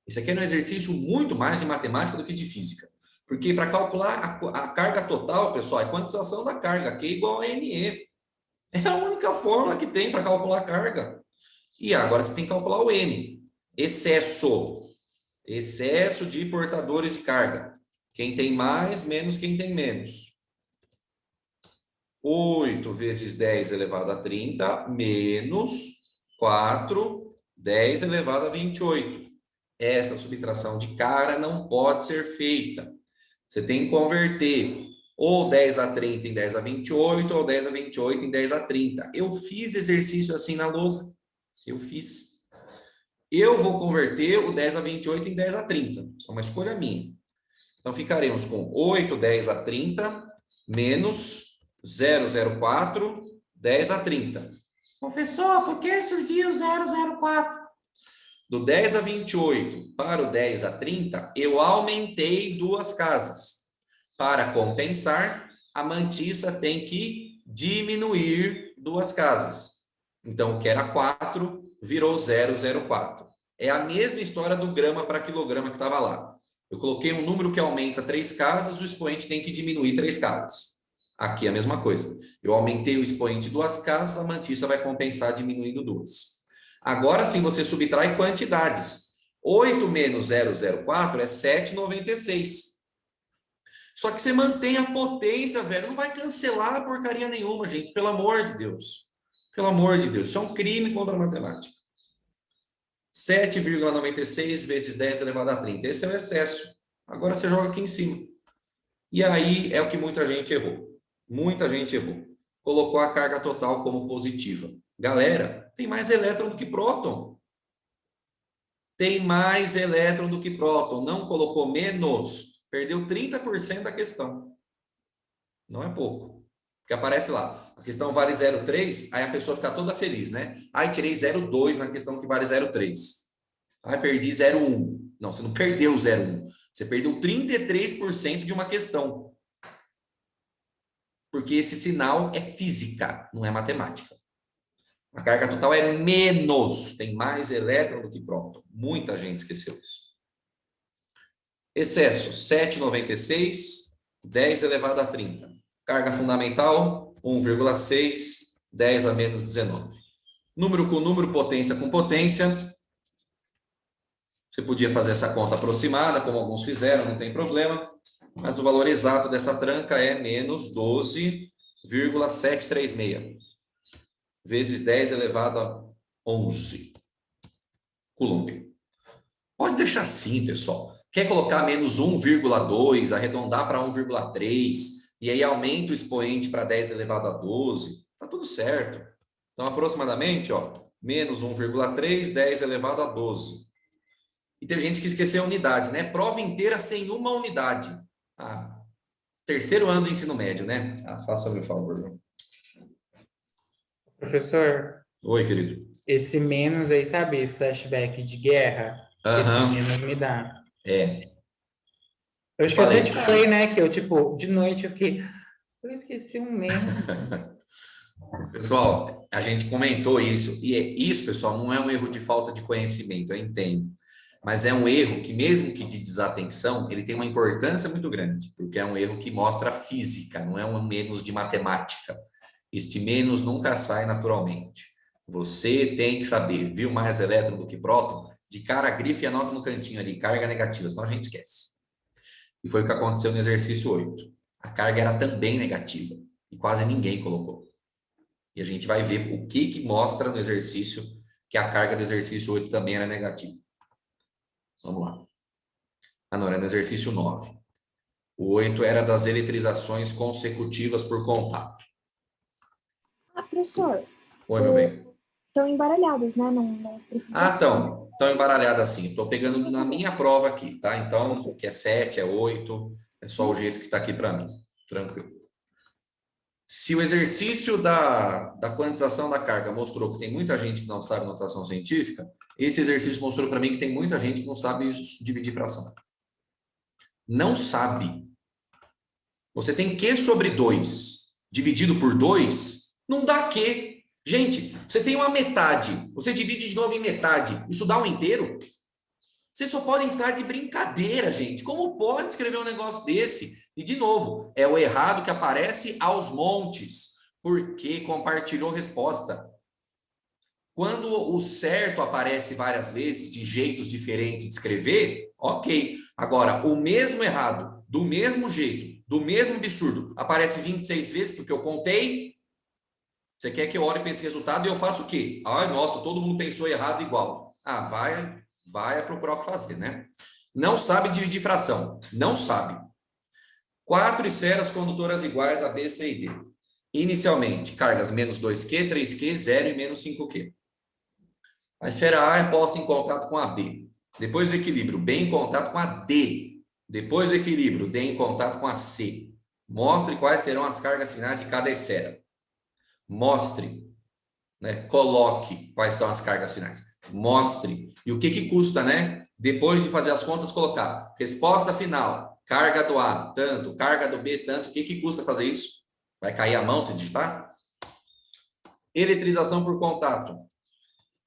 Isso aqui é um exercício muito mais de matemática do que de física. Porque para calcular a carga total, pessoal, é quantização da carga, Q igual a ME. É a única fórmula que tem para calcular a carga. E agora você tem que calcular o N. Excesso. Excesso de portadores de carga. Quem tem mais, menos quem tem menos. 8 vezes 10 elevado a 30, menos 4, 10 elevado a 28. Essa subtração de cara não pode ser feita. Você tem que converter ou 10 a 30 em 10 a 28, ou 10 a 28 em 10 a 30. Eu fiz exercício assim na lousa. Eu fiz. Eu vou converter o 10 a 28 em 10 a 30. Isso é uma escolha minha. Então, ficaremos com 8, 10 a 30, menos 0,04, 10 a 30. Professor, por que surgiu 0,04? Do 10 a 28 para o 10 a 30, eu aumentei 2 casas. Para compensar, a mantissa tem que diminuir 2 casas. Então, o que era 4 virou 0,04. É a mesma história do grama para quilograma que estava lá. Eu coloquei um número que aumenta 3 casas, o expoente tem que diminuir 3 casas. Aqui é a mesma coisa. Eu aumentei o expoente 2 casas, a mantissa vai compensar diminuindo 2. Agora sim você subtrai quantidades. 8 menos 0,04 é 7,96. Só que você mantém a potência, velho. Não vai cancelar a porcaria nenhuma, gente. Pelo amor de Deus. Pelo amor de Deus. Isso é um crime contra a matemática. 7,96 vezes 10 elevado a 30. Esse é o excesso. Agora você joga aqui em cima. E aí é o que muita gente errou. Muita gente errou. Colocou a carga total como positiva. Galera, tem mais elétron do que próton. Tem mais elétron do que próton. Não colocou menos. Perdeu 30% da questão. Não é pouco. Porque aparece lá, a questão vale 0,3, aí a pessoa fica toda feliz, né? Aí tirei 0,2 na questão que vale 0,3. Aí perdi 0,1. Não, você não perdeu 0,1. Você perdeu 33% de uma questão. Porque esse sinal é física, não é matemática. A carga total é menos. Tem mais elétron do que próton. Muita gente esqueceu isso. Excesso, 7,96, 10 elevado a 30. Carga fundamental, 1,6, 10 a menos 19. Número com número, potência com potência. Você podia fazer essa conta aproximada, como alguns fizeram, não tem problema. Mas o valor exato dessa tranca é menos 12,736. Vezes 10 elevado a 11. Coulomb. Pode deixar assim, pessoal. Quer colocar menos 1,2, arredondar para 1,3, e aí aumenta o expoente para 10 elevado a 12, tá tudo certo. Então, aproximadamente, ó, menos 1,3, 10 elevado a 12. E tem gente que esqueceu a unidade, né? Prova inteira sem uma unidade. Ah, terceiro ano do ensino médio, né? Ah, faça meu favor. Professor, Oi, querido. esse menos aí, sabe, flashback de guerra? Esse menos me dá. É. Eu acho que eu até te falei, né, que eu, tipo, de noite eu fiquei, eu esqueci um menos. Pessoal, a gente comentou isso, e isso, pessoal, não é um erro de falta de conhecimento, eu entendo. Mas é um erro que, mesmo que de desatenção, ele tem uma importância muito grande, porque é um erro que mostra física, não é um menos de matemática. Este menos nunca sai naturalmente. Você tem que saber, viu mais elétron do que próton? De cara, grife e anota no cantinho ali, carga negativa, senão a gente esquece. E foi o que aconteceu no exercício 8. A carga era também negativa, e quase ninguém colocou. E a gente vai ver o que mostra no exercício que a carga do exercício 8 também era negativa. Vamos lá. Ah, não, era no exercício 9. O 8 era das eletrizações consecutivas por contato. Ah, professor. Oi, meu bem. Estão embaralhadas, né? Não precisa. Ah, estão embaralhadas assim. Estou pegando na minha prova aqui, tá? Então, o que é 7, é 8, é só o jeito que está aqui para mim. Tranquilo. Se o exercício da quantização da carga mostrou que tem muita gente que não sabe notação científica, esse exercício mostrou para mim que tem muita gente que não sabe dividir fração. Não sabe. Você tem Q sobre 2 dividido por 2, não dá Q. Gente, você tem uma metade, você divide de novo em metade, isso dá um inteiro? Vocês só podem estar de brincadeira, gente. Como pode escrever um negócio desse? E, de novo, é o errado que aparece aos montes, porque compartilhou resposta. Quando o certo aparece várias vezes, de jeitos diferentes de escrever, ok. Agora, o mesmo errado, do mesmo jeito, do mesmo absurdo, aparece 26 vezes, porque eu contei. Você quer que eu olhe para esse resultado e eu faça o quê? Ai, nossa, todo mundo pensou errado igual. Ah, vai procurar o que fazer, né? Não sabe dividir fração. Não sabe. 4 esferas condutoras iguais a B, C e D. Inicialmente, cargas menos 2Q, 3Q, 0 e menos 5Q. A esfera A é posta em contato com a B. Depois do equilíbrio, B em contato com a D. Depois do equilíbrio, D em contato com a C. Mostre quais serão as cargas finais de cada esfera. Mostre, né? Coloque quais são as cargas finais. Mostre. E o que custa, né? Depois de fazer as contas, colocar resposta final, carga do A, tanto, carga do B, tanto. O que custa fazer isso? Vai cair a mão se digitar? Eletrização por contato.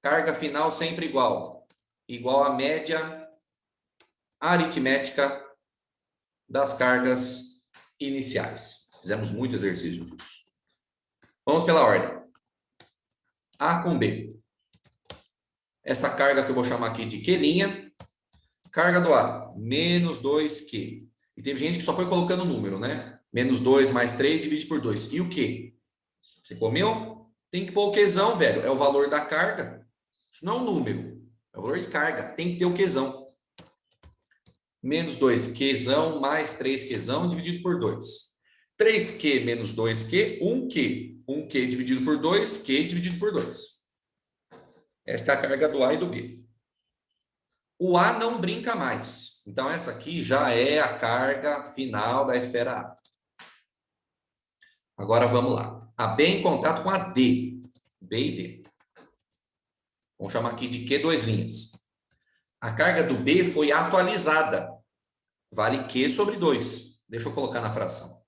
Carga final sempre igual. Igual à média aritmética das cargas iniciais. Fizemos muito exercício disso. Vamos pela ordem. A com B. Essa carga que eu vou chamar aqui de Q'. Carga do A, menos 2Q. E teve gente que só foi colocando número, né? Menos 2 mais 3 divide por 2. E o Q? Você comeu? Tem que pôr o Qzão, velho. É o valor da carga. Isso não é um número. É o valor de carga. Tem que ter o Qzão. Menos 2Qzão mais 3Qzão dividido por 2. 3Q menos 2Q, 1Q. 1Q dividido por 2, Q dividido por 2. Esta é a carga do A e do B. O A não brinca mais. Então, essa aqui já é a carga final da esfera A. Agora, vamos lá. A B em contato com a D. B e D. Vamos chamar aqui de Q'. A carga do B foi atualizada. Vale Q sobre 2. Deixa eu colocar na fração.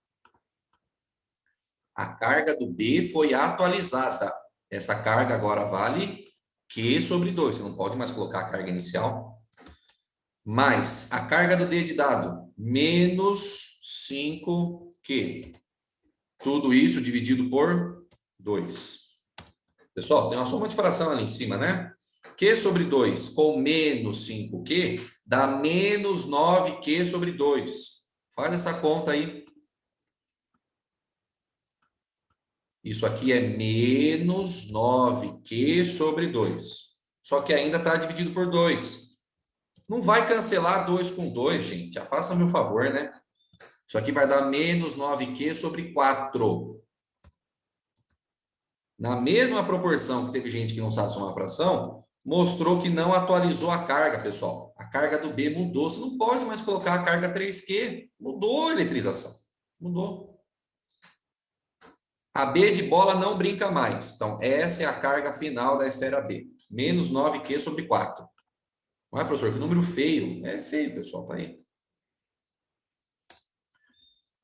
A carga do B foi atualizada. Essa carga agora vale Q sobre 2. Você não pode mais colocar a carga inicial. Mais a carga do D de dado, menos 5Q. Tudo isso dividido por 2. Pessoal, tem uma soma de fração ali em cima, né? Q sobre 2 com menos 5Q dá menos 9Q sobre 2. Faz essa conta aí. Isso aqui é menos 9Q sobre 2. Só que ainda está dividido por 2. Não vai cancelar 2 com 2, gente. Faça-me o favor, né? Isso aqui vai dar menos 9Q sobre 4. Na mesma proporção que teve gente que não sabe somar fração, mostrou que não atualizou a carga, pessoal. A carga do B mudou. Você não pode mais colocar a carga 3Q. Mudou a eletrização. Mudou. A B de bola não brinca mais. Então, essa é a carga final da esfera B. Menos 9Q sobre 4. Não é, professor? Que número feio. É feio, pessoal. Tá aí.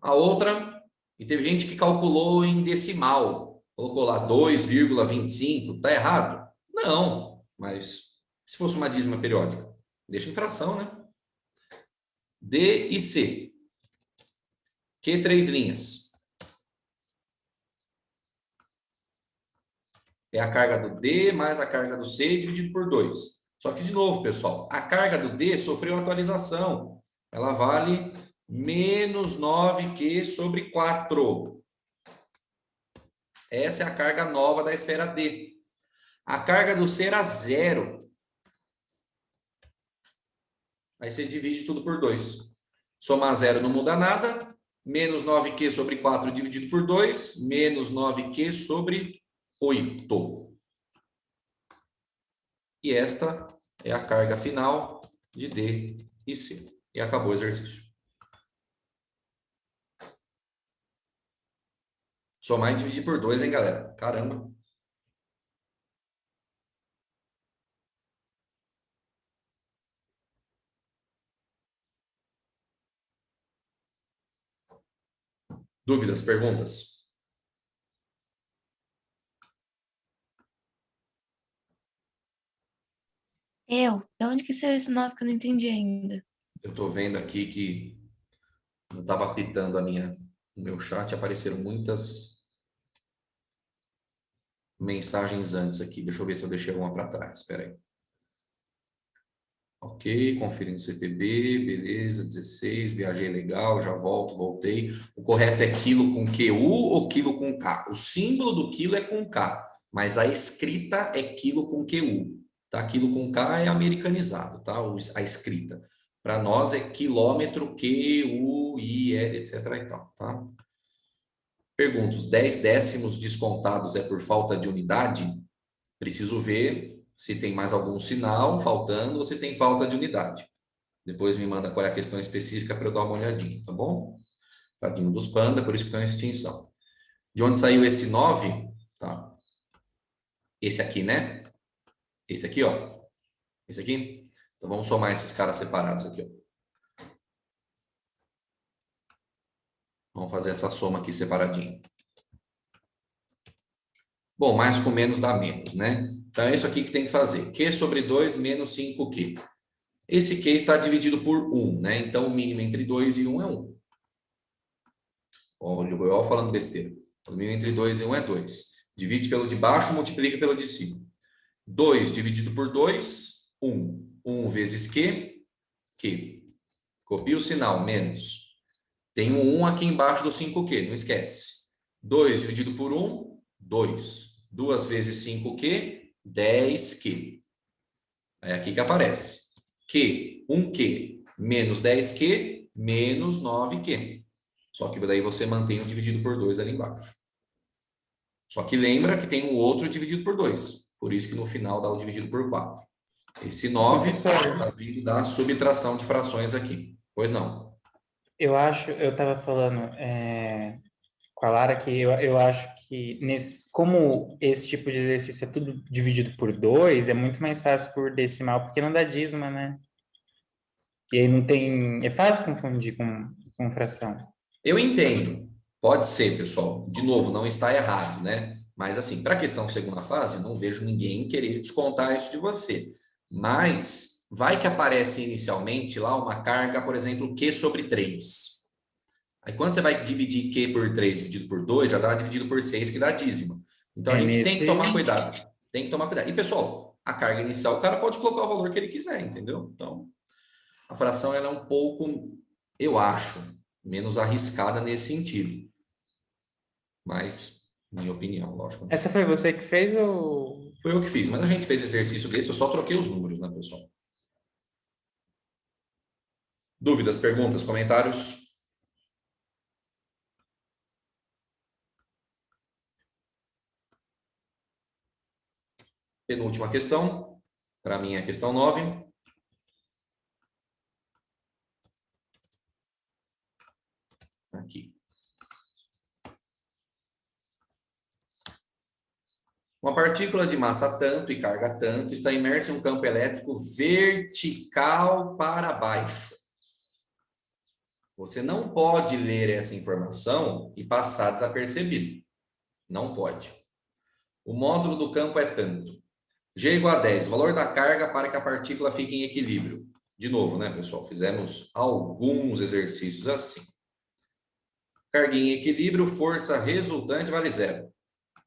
A outra, e teve gente que calculou em decimal. Colocou lá 2,25. Tá errado? Não. Mas se fosse uma dízima periódica, deixa em fração, né? D e C. Q'. É a carga do D mais a carga do C dividido por 2. Só que, de novo, pessoal, a carga do D sofreu atualização. Ela vale menos 9Q sobre 4. Essa é a carga nova da esfera D. A carga do C era 0. Aí você divide tudo por 2. Somar 0 não muda nada. Menos 9Q sobre 4 dividido por 2. Menos 9Q sobre 8. E esta é a carga final de D e C. E acabou o exercício. Somar e dividir por 2, hein, galera? Caramba. Dúvidas, perguntas? De onde que saiu esse 9 que eu não entendi ainda? Eu estou vendo aqui que não estava apitando o meu chat, apareceram muitas mensagens antes aqui. Deixa eu ver se eu deixei alguma para trás. Espera aí. Ok, conferindo o CPB, beleza, 16, viajei legal, já voltei. O correto é quilo com QU ou quilo com K? O símbolo do quilo é com K, mas a escrita é quilo com QU, tá? Quilo com K é americanizado, tá? A escrita. Para nós é quilômetro, QU, IL, etc. e tal, tá? Pergunto, os 10 décimos descontados é por falta de unidade? Preciso ver se tem mais algum sinal faltando ou se tem falta de unidade. Depois me manda qual é a questão específica para eu dar uma olhadinha, tá bom? Tadinho dos panda, por isso que estão em extinção. De onde saiu esse 9? Tá. Esse aqui, né? Esse aqui, ó. Esse aqui. Então vamos somar esses caras separados aqui, ó. Vamos fazer essa soma aqui separadinha. Bom, mais com menos dá menos, né? Então, é isso aqui que tem que fazer. Q sobre 2 menos 5Q. Esse Q está dividido por 1, né? Então, o mínimo entre 2 e 1 é 1. Olha, eu falando besteira. O mínimo entre 2 e 1 é 2. Divide pelo de baixo, multiplica pelo de cima. 2 dividido por 2, 1. 1 vezes Q, Q. Copia o sinal, menos. Tem um 1 aqui embaixo do 5Q, não esquece. 2 dividido por 1, 2. 2 vezes 5Q, 10Q. É aqui que aparece. Q, 1Q, menos 10Q, menos 9Q. Só que daí você mantém o dividido por 2 ali embaixo. Só que lembra que tem um outro dividido por 2. Por isso que no final dá o dividido por 4. Esse 9 está vindo da subtração de frações aqui. Pois não. Eu estava falando com a Lara que eu acho que como esse tipo de exercício é tudo dividido por 2, é muito mais fácil por decimal, porque não dá dízima, né? E aí não tem... É fácil confundir com fração. Eu entendo. Pode ser, pessoal. De novo, não está errado, né? Mas, assim, para a questão de segunda fase, não vejo ninguém querer descontar isso de você. Mas vai que aparece inicialmente lá uma carga, por exemplo, Q sobre 3. Aí, quando você vai dividir Q por 3 dividido por 2, já dá dividido por 6, que dá dízima. Então, a gente tem que tomar cuidado. Tem que tomar cuidado. E, pessoal, a carga inicial, o cara pode colocar o valor que ele quiser, entendeu? Então, a fração ela é um pouco, eu acho, menos arriscada nesse sentido. Mas, minha opinião, lógico. Essa foi você que fez ou... Foi eu que fiz, mas a gente fez exercício desse, eu só troquei os números, né, pessoal? Dúvidas, perguntas, comentários? Penúltima questão, para mim é a questão 9. Aqui. Uma partícula de massa tanto e carga tanto está imersa em um campo elétrico vertical para baixo. Você não pode ler essa informação e passar desapercebido. Não pode. O módulo do campo é tanto. G igual a 10, o valor da carga para que a partícula fique em equilíbrio. De novo, né, pessoal? Fizemos alguns exercícios assim. Carga em equilíbrio, força resultante vale 0.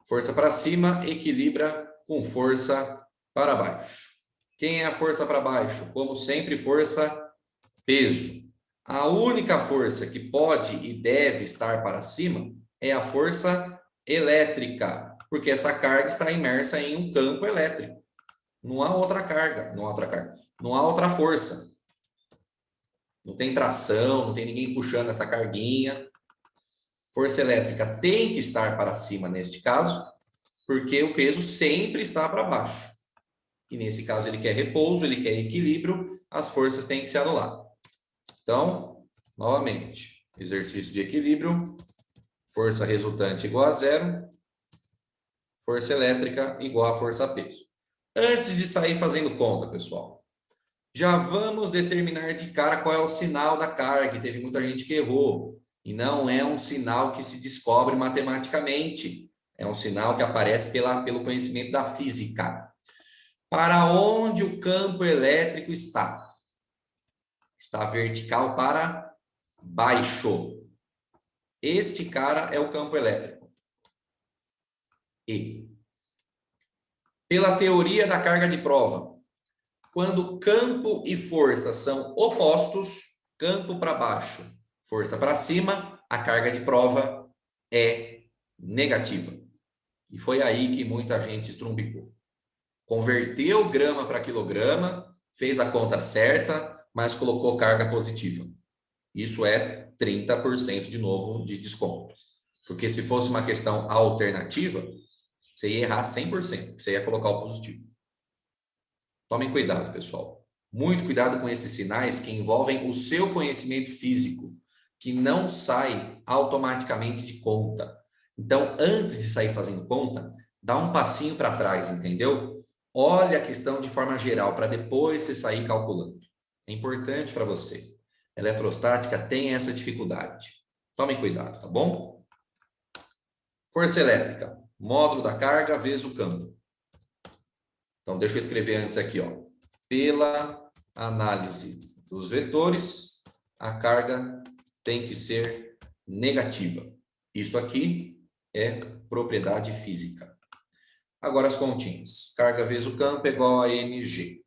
Força para cima equilibra com força para baixo. Quem é a força para baixo? Como sempre, força peso. A única força que pode e deve estar para cima é a força elétrica, porque essa carga está imersa em um campo elétrico. Não há outra carga, não há outra força. Não tem tração, não tem ninguém puxando essa carguinha. Força elétrica tem que estar para cima neste caso, porque o peso sempre está para baixo. E nesse caso ele quer repouso, ele quer equilíbrio, as forças têm que se anular. Então, novamente, exercício de equilíbrio, força resultante igual a 0, força elétrica igual a força peso. Antes de sair fazendo conta, pessoal, já vamos determinar de cara qual é o sinal da carga, que teve muita gente que errou. E não é um sinal que se descobre matematicamente. É um sinal que aparece pelo conhecimento da física. Para onde o campo elétrico está? Está vertical para baixo. Este cara é o campo elétrico. E, pela teoria da carga de prova, quando campo e força são opostos, campo para baixo, força para cima, a carga de prova é negativa. E foi aí que muita gente se estrumbicou. Converteu grama para quilograma, fez a conta certa, mas colocou carga positiva. Isso é 30% de novo de desconto. Porque se fosse uma questão alternativa, você ia errar 100%, você ia colocar o positivo. Tomem cuidado, pessoal. Muito cuidado com esses sinais que envolvem o seu conhecimento físico, que não sai automaticamente de conta. Então, antes de sair fazendo conta, dá um passinho para trás, entendeu? Olha a questão de forma geral, para depois você sair calculando. É importante para você. Eletrostática tem essa dificuldade. Tomem cuidado, tá bom? Força elétrica. Módulo da carga vezes o campo. Então, deixa eu escrever antes aqui, ó. Pela análise dos vetores, a carga tem que ser negativa. Isso aqui é propriedade física. Agora as continhas. Carga vezes o campo é igual a mg.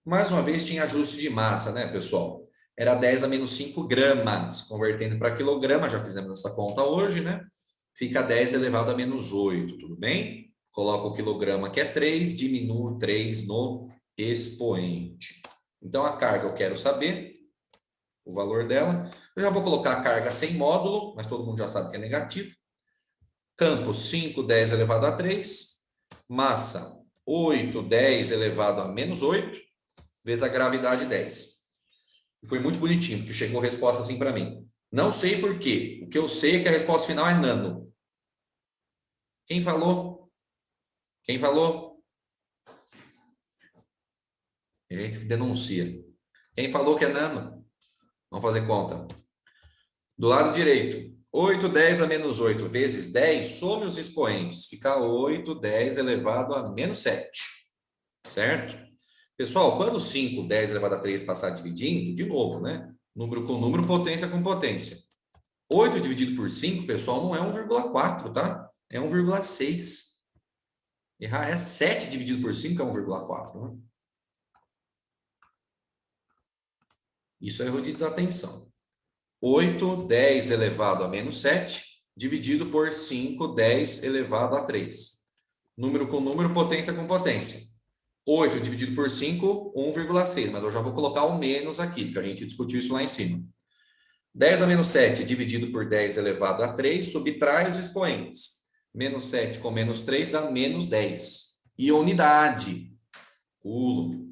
Mais uma vez tinha ajuste de massa, né, pessoal? Era 10 a menos 5 gramas. Convertendo para quilograma, já fizemos essa conta hoje, né? Fica 10 elevado a menos 8, tudo bem? Coloca o quilograma que é 3, diminui 3 no expoente. Então, a carga eu quero saber o valor dela. Eu já vou colocar a carga sem módulo, mas todo mundo já sabe que é negativo. Campo 5, 10 elevado a 3. Massa 8, 10 elevado a menos 8, vezes a gravidade 10. Foi muito bonitinho, porque chegou a resposta assim para mim. Não sei por quê. O que eu sei é que a resposta final é nano. Quem falou? Quem falou? Tem gente que denuncia. Quem falou que é nano? Vamos fazer conta. Do lado direito, 8, 10 a menos 8 vezes 10, some os expoentes. Fica 8, 10 elevado a menos 7. Certo? Pessoal, quando 5, 10 elevado a 3 passar dividindo, de novo, né? Número com número, potência com potência. 8 dividido por 5, pessoal, não é 1,4, tá? É 1,6. Errar essa. 7 dividido por 5 é 1,4, né? Isso é erro de desatenção. 8, 10 elevado a menos 7, dividido por 5, 10 elevado a 3. Número com número, potência com potência. 8 dividido por 5, 1,6. Mas eu já vou colocar o menos aqui, porque a gente discutiu isso lá em cima. 10 a menos 7 dividido por 10 elevado a 3, subtrai os expoentes. Menos 7 com menos 3 dá menos 10. E unidade. Coulomb.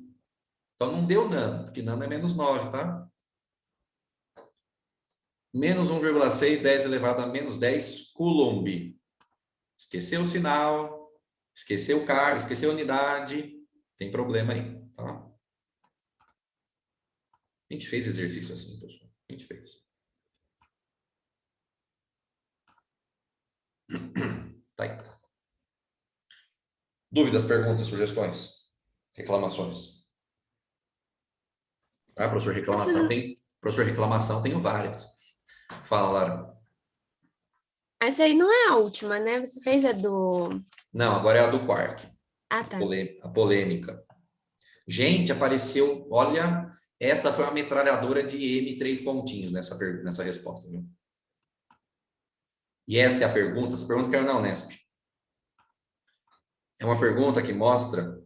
Então não deu nano, porque nano é menos 9, tá? Menos 1,6, 10 elevado a menos 10, Coulomb. Esqueceu o sinal, esqueceu o carga, esqueceu a unidade, tem problema aí, tá? A gente fez exercício assim, pessoal. A gente fez. Tá aí. Dúvidas, perguntas, sugestões, reclamações? Ah, professor, reclamação tenho várias. Fala, Lara. Essa aí não é a última, né? Você fez a do... Não, agora é a do Quark. Ah, tá. A polêmica. Gente, apareceu... Olha, essa foi uma metralhadora de M3 pontinhos nessa resposta, viu? E essa é a pergunta. Essa pergunta caiu na Unesp. É uma pergunta que mostra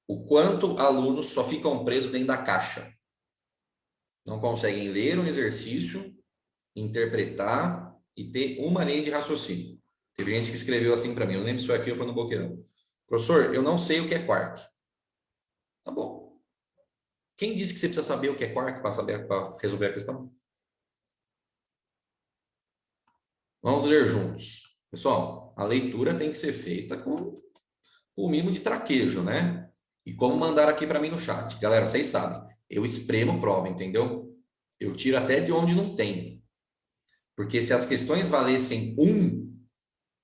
o quanto alunos só ficam presos dentro da caixa. Não conseguem ler um exercício, interpretar e ter uma linha de raciocínio. Teve gente que escreveu assim para mim, eu não lembro se foi aqui ou foi no Boqueirão. Professor, eu não sei o que é quark. Tá bom. Quem disse que você precisa saber o que é quark para resolver a questão? Vamos ler juntos. Pessoal, a leitura tem que ser feita com o mínimo de traquejo, né? E como mandar aqui para mim no chat. Galera, vocês sabem, eu espremo prova, entendeu? Eu tiro até de onde não tem. Porque se as questões valessem 1,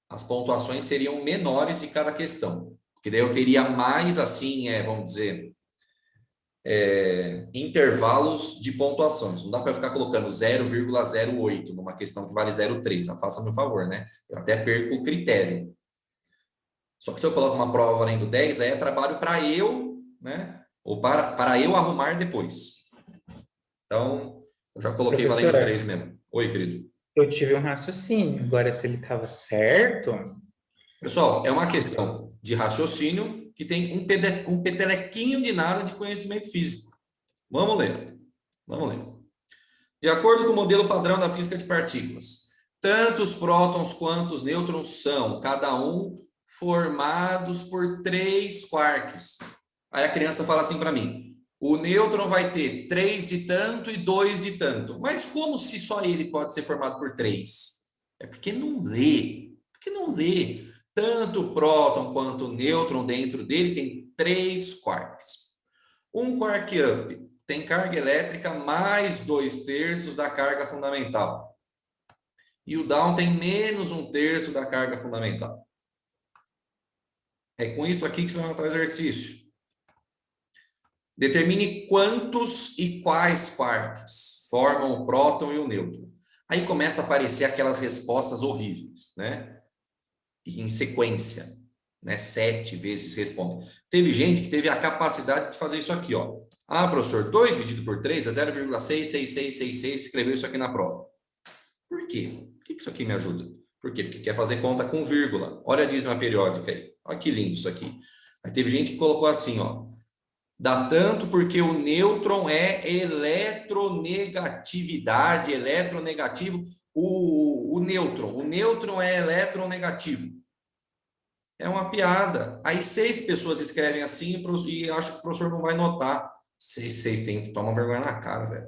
as pontuações seriam menores de cada questão. Porque daí eu teria mais, assim, vamos dizer, intervalos de pontuações. Não dá para ficar colocando 0,08 numa questão que vale 0,3. Faça-me um favor, né? Eu até perco o critério. Só que se eu coloco uma prova valendo 10, aí é trabalho para eu, né? Ou para eu arrumar depois. Então, eu já coloquei valendo 3 mesmo. Oi, querido. Eu tive um raciocínio. Agora, se ele estava certo... Pessoal, é uma questão de raciocínio que tem um petelequinho de nada de conhecimento físico. Vamos ler. Vamos ler. De acordo com o modelo padrão da física de partículas, tanto os prótons quanto os nêutrons são, cada um, formados por 3 quarks. Aí a criança fala assim para mim, o nêutron vai ter 3 de tanto e 2 de tanto. Mas como se só ele pode ser formado por 3? É porque não lê. Porque não lê. Tanto o próton quanto o nêutron dentro dele tem 3 quarks. Um quark up tem carga elétrica mais 2/3 da carga fundamental. E o down tem menos 1/3 da carga fundamental. É com isso aqui que você vai montar o exercício. Determine quantos e quais quarks formam o próton e o nêutron. Aí começa a aparecer aquelas respostas horríveis, né? Em sequência, né? 7 vezes responde. Teve gente que teve a capacidade de fazer isso aqui, ó. Ah, professor, 2 dividido por 3 é 0,66666, escreveu isso aqui na prova. Por quê? Por que isso aqui me ajuda? Por quê? Porque quer fazer conta com vírgula. Olha a dízima periódica aí. Olha que lindo isso aqui. Aí teve gente que colocou assim, ó. Dá tanto porque o nêutron é eletronegatividade, eletronegativo. O nêutron é eletronegativo. É uma piada. Aí 6 pessoas escrevem assim e acham que o professor não vai notar. 6 tem que tomar vergonha na cara, velho.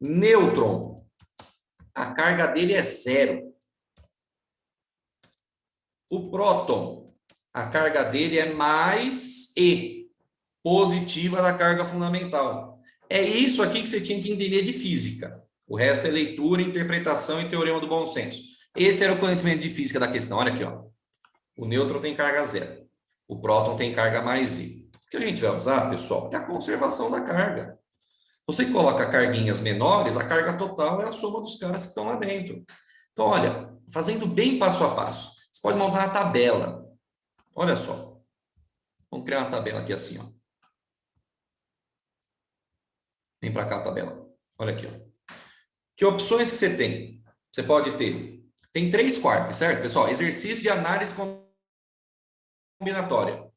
Nêutron. A carga dele é 0. O próton. A carga dele é mais E. Positiva da carga fundamental. É isso aqui que você tinha que entender de física. O resto é leitura, interpretação e teorema do bom senso. Esse era o conhecimento de física da questão. Olha aqui, ó. O nêutron tem carga 0. O próton tem carga mais E. O que a gente vai usar, pessoal, é a conservação da carga. Você coloca carguinhas menores, a carga total é a soma dos caras que estão lá dentro. Então, olha, fazendo bem passo a passo. Você pode montar uma tabela. Olha só. Vamos criar uma tabela aqui assim, ó. Vem para cá a tabela. Olha aqui, ó. Que opções que você tem? Você pode ter. Tem 3 quarks, certo, pessoal? Exercício de análise combinatória.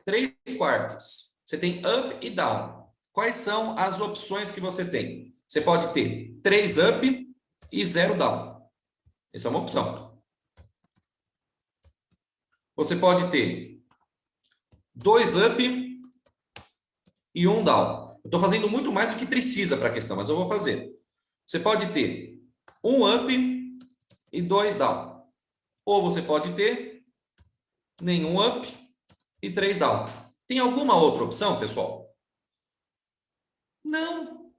3 quarks. Você tem up e down. Quais são as opções que você tem? Você pode ter 3 up e 0 down. Essa é uma opção. Você pode ter 2 up e 1 down. Eu estou fazendo muito mais do que precisa para a questão, mas eu vou fazer. Você pode ter 1 up e 2 down. Ou você pode ter nenhum up e 3 down. Tem alguma outra opção, pessoal? Não.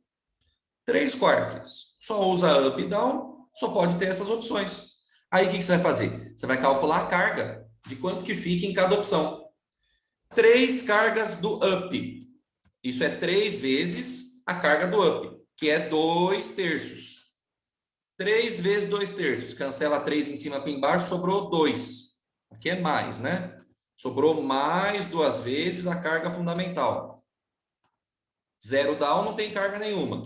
3 quarks. Só usa up e down, só pode ter essas opções. Aí o que você vai fazer? Você vai calcular a carga de quanto que fica em cada opção. 3 cargas do up. Isso é 3 vezes a carga do up, que é 2/3. 3 vezes 2/3. Cancela 3 em cima para embaixo, sobrou 2. Aqui é mais, né? Sobrou mais 2 vezes a carga fundamental. 0 down não tem carga nenhuma.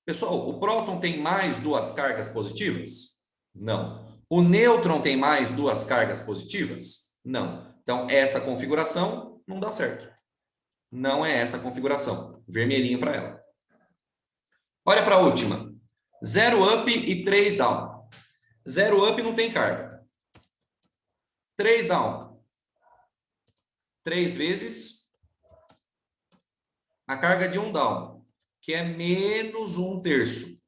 Pessoal, o próton tem mais 2 cargas positivas? Não. O nêutron tem mais 2 cargas positivas? Não. Então, essa configuração não dá certo. Não é essa a configuração. Vermelhinho para ela. Olha para a última. 0 up e 3 down. 0 up não tem carga. 3 down. 3 vezes a carga de 1 down, que é menos 1/3.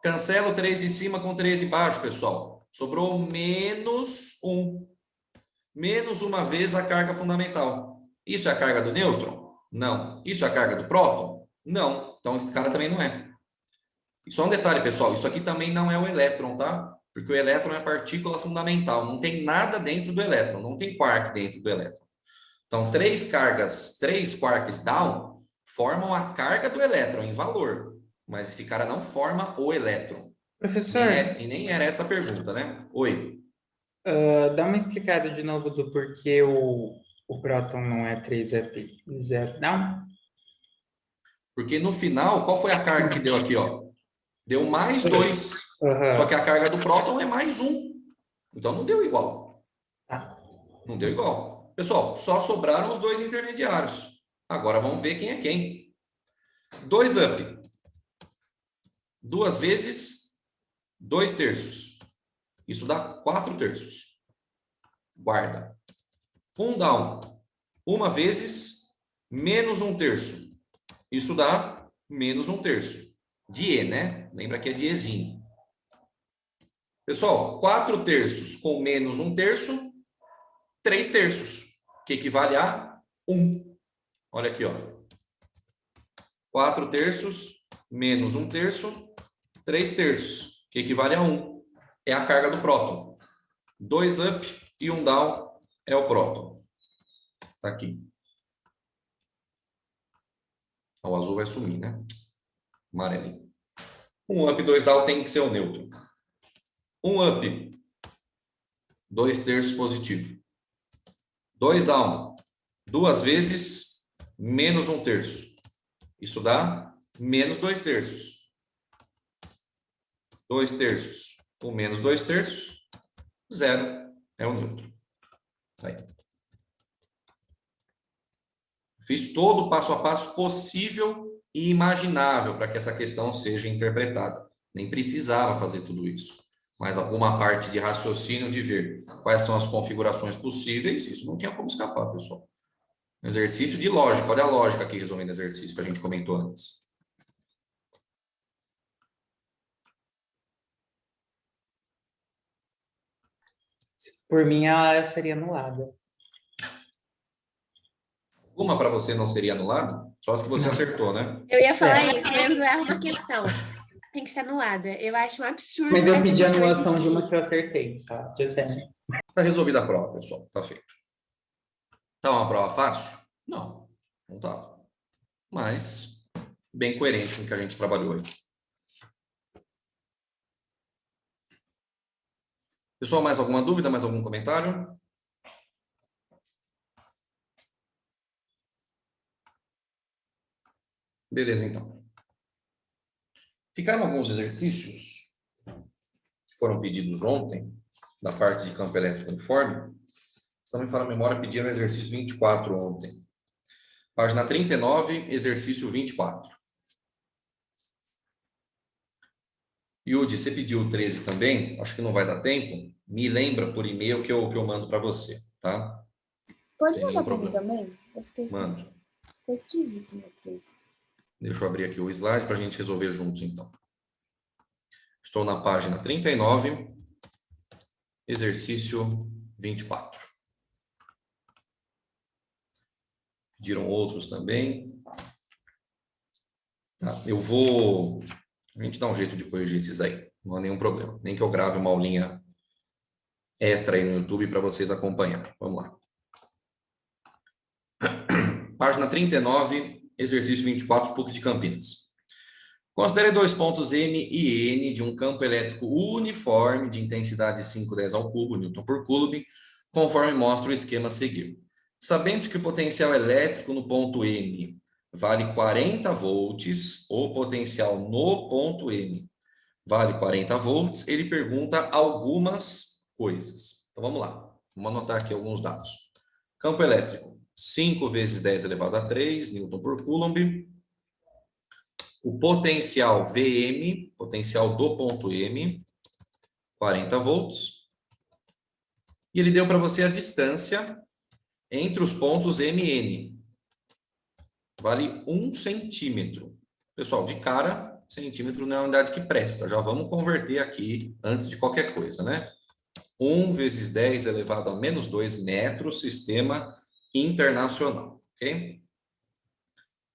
Cancela o 3 de cima com 3 de baixo, pessoal. Sobrou menos 1. Menos 1 vez a carga fundamental. Isso é a carga do nêutron? Não. Isso é a carga do próton? Não. Então, esse cara também não é. Só um detalhe, pessoal, isso aqui também não é o elétron, tá? Porque o elétron é partícula fundamental, não tem nada dentro do elétron, não tem quark dentro do elétron. Então, 3 quarks down formam a carga do elétron em valor, mas esse cara não forma o elétron. Professor, Nem era essa a pergunta, né? Oi. dá uma explicada de novo do porquê o próton não é 3up, 0 down? Porque no final, qual foi a carga que deu aqui, ó? Deu mais 2. Aham. Só que a carga do próton é mais 1. Então não deu igual. Tá. Não deu igual. Pessoal, só sobraram os 2 intermediários. Agora vamos ver quem é quem. 2 up. 2 vezes 2 terços. Isso dá 4 terços. Guarda. 1 down. 1 vezes menos 1 terço. Isso dá menos 1 terço. Die, né? Lembra que é diezinho. Pessoal, 4 terços com menos 1 terço, 3 terços, que equivale a 1. Olha aqui, ó. 4 terços menos 1 terço, 3 terços, que equivale a 1. É a carga do próton. 2 up e 1 down é o próton. Tá aqui. O azul vai sumir, né? Amarelinho. 1 up, 2 down tem que ser o neutro. 1 up, 2 terços positivo. 2 down, 2 vezes menos 1 terço. Isso dá menos 2 terços. 2 terços com menos 2 terços, 0 é o neutro. Aí. Fiz todo o passo a passo possível e imaginável para que essa questão seja interpretada. Nem precisava fazer tudo isso. Mas alguma parte de raciocínio de ver quais são as configurações possíveis, isso não tinha como escapar, pessoal. Exercício de lógica, olha a lógica aqui resumindo o exercício que a gente comentou antes. Por mim, ela seria anulada. Uma para você não seria anulada? Só as que você Não. acertou, né? Eu ia falar isso, menos erra uma questão. Tem que ser anulada. Eu acho um absurdo. Mas eu essa pedi a questão anulação de existir. uma que eu acertei, tá? Dizendo. Tá resolvida a prova, pessoal. Tá feito. Tá uma prova fácil? Não, não tava. Mas bem coerente com o que a gente trabalhou aí. Pessoal, mais alguma dúvida, mais algum comentário? Beleza, então. Ficaram alguns exercícios que foram pedidos ontem, da parte de campo elétrico uniforme. Se não me falha a memória, pediram o exercício 24 ontem. Página 39, exercício 24. Yudi, você pediu o 13 também? Acho que não vai dar tempo. Me lembra por e-mail que eu mando para você, tá? Pode Sem mandar nenhum para mim problema. também? Eu fiquei Mando. esquisito no 3. Deixa eu abrir aqui o slide para a gente resolver juntos, então. Estou na página 39, exercício 24. Pediram outros também. Tá, a gente dá um jeito de corrigir esses aí, não há nenhum problema. Nem que eu grave uma aulinha extra aí no YouTube para vocês acompanharem. Vamos lá. Página 39, exercício 24, PUC de Campinas. Considere 2 pontos M e N de um campo elétrico uniforme de intensidade 510 ao cubo, Newton por Coulomb, conforme mostra o esquema a seguir. Sabendo que o potencial elétrico no ponto M vale 40 volts, o potencial no ponto M vale 40 volts, ele pergunta algumas coisas. Então, vamos lá. Vamos anotar aqui alguns dados. Campo elétrico, 5 vezes 10 elevado a 3, Newton por Coulomb. O potencial VM, potencial do ponto M, 40 volts. E ele deu para você a distância entre os pontos M e N. Vale 1 centímetro. Pessoal, de cara, centímetro não é uma unidade que presta. Já vamos converter aqui antes de qualquer coisa, né? 1 vezes 10 elevado a menos 2 metros, sistema internacional, ok?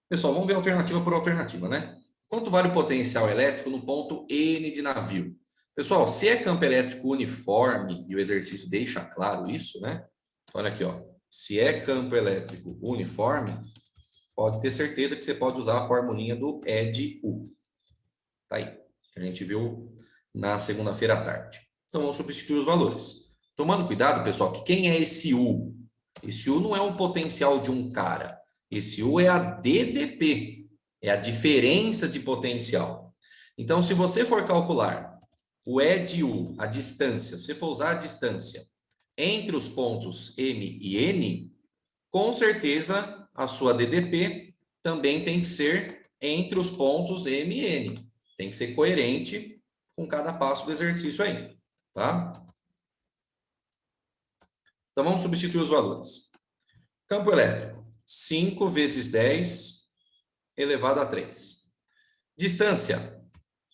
Pessoal, vamos ver alternativa por alternativa, né? Quanto vale o potencial elétrico no ponto N de navio? Pessoal, se é campo elétrico uniforme, e o exercício deixa claro isso, né? Olha aqui, ó. Se é campo elétrico uniforme, pode ter certeza que você pode usar a formulinha do E de U. Tá aí. Que a gente viu na segunda-feira à tarde. Então, vamos substituir os valores. Tomando cuidado, pessoal, que quem é esse U? Esse U não é um potencial de um cara. Esse U é a DDP. É a diferença de potencial. Então, se você for calcular o E de U, a distância, se você for usar a distância entre os pontos M e N, com certeza a sua DDP também tem que ser entre os pontos M e N. Tem que ser coerente com cada passo do exercício aí, tá? Então, vamos substituir os valores. Campo elétrico, 5 vezes 10 elevado a 3. Distância,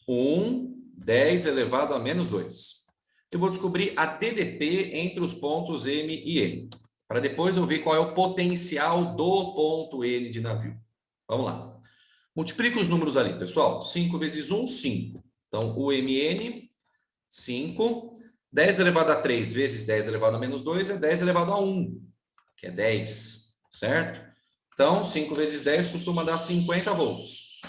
1, 10 elevado a menos 2. Eu vou descobrir a DDP entre os pontos M e N, para depois eu ver qual é o potencial do ponto N de navio. Vamos lá. Multiplica os números ali, pessoal. 5 vezes 1, 5. Então, o MN, 5. 10 elevado a 3 vezes 10 elevado a menos 2 é 10 elevado a 1, que é 10, certo? Então, 5 vezes 10 costuma dar 50 volts.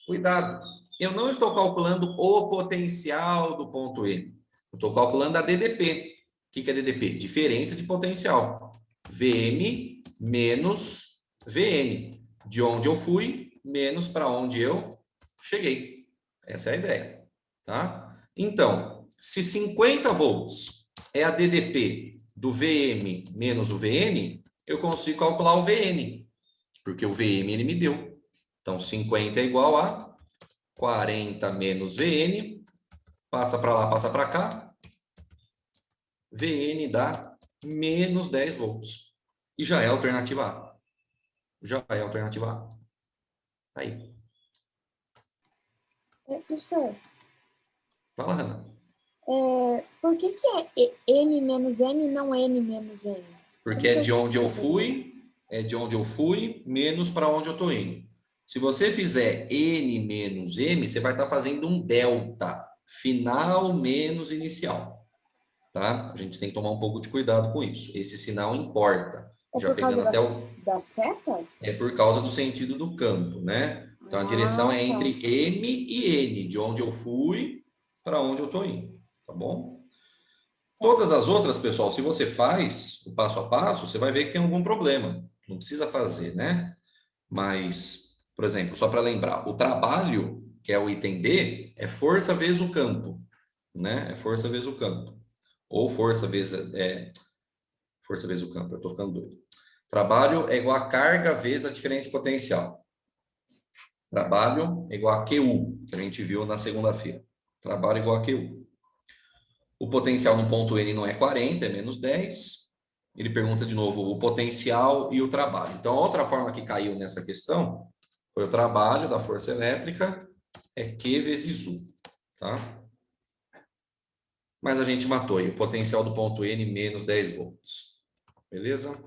Cuidado, eu não estou calculando o potencial do ponto N. Eu estou calculando a DDP. O que é DDP? Diferença de potencial. VM menos VN. De onde eu fui, menos para onde eu cheguei. Essa é a ideia, tá? Então, se 50 volts é a DDP do VM menos o VN, eu consigo calcular o VN, porque o VM ele me deu. Então, 50 é igual a 40 menos VN, passa para lá, passa para cá, VN dá menos 10 volts. E já é a alternativa A. Já é a alternativa A. Aí. Professor, Fala, Hanna. por que é M menos N e não N menos N? Porque é de onde eu fui, menos para onde eu estou indo. Se você fizer N menos M, você vai estar fazendo um delta, final menos inicial. Tá? A gente tem que tomar um pouco de cuidado com isso. Esse sinal importa. É Já por pegando causa até da seta? É por causa do sentido do campo, né? Então, a direção é entre M e N, de onde eu fui para onde eu estou indo, tá bom? Todas as outras, pessoal, se você faz o passo a passo, você vai ver que tem algum problema. Não precisa fazer, né? Mas, por exemplo, só para lembrar, o trabalho, que é o item D, é força vezes o campo, né? É força vezes o campo. Ou força vezes o campo, eu estou ficando doido. Trabalho é igual a carga vezes a diferença de potencial. Trabalho é igual a QU, que a gente viu na segunda-feira. Trabalho igual a QU. O potencial no ponto N não é 40, é menos 10. Ele pergunta de novo o potencial e o trabalho. Então, a outra forma que caiu nessa questão foi o trabalho da força elétrica é Q vezes U, tá? Mas a gente matou aí o potencial do ponto N menos 10 volts. Beleza?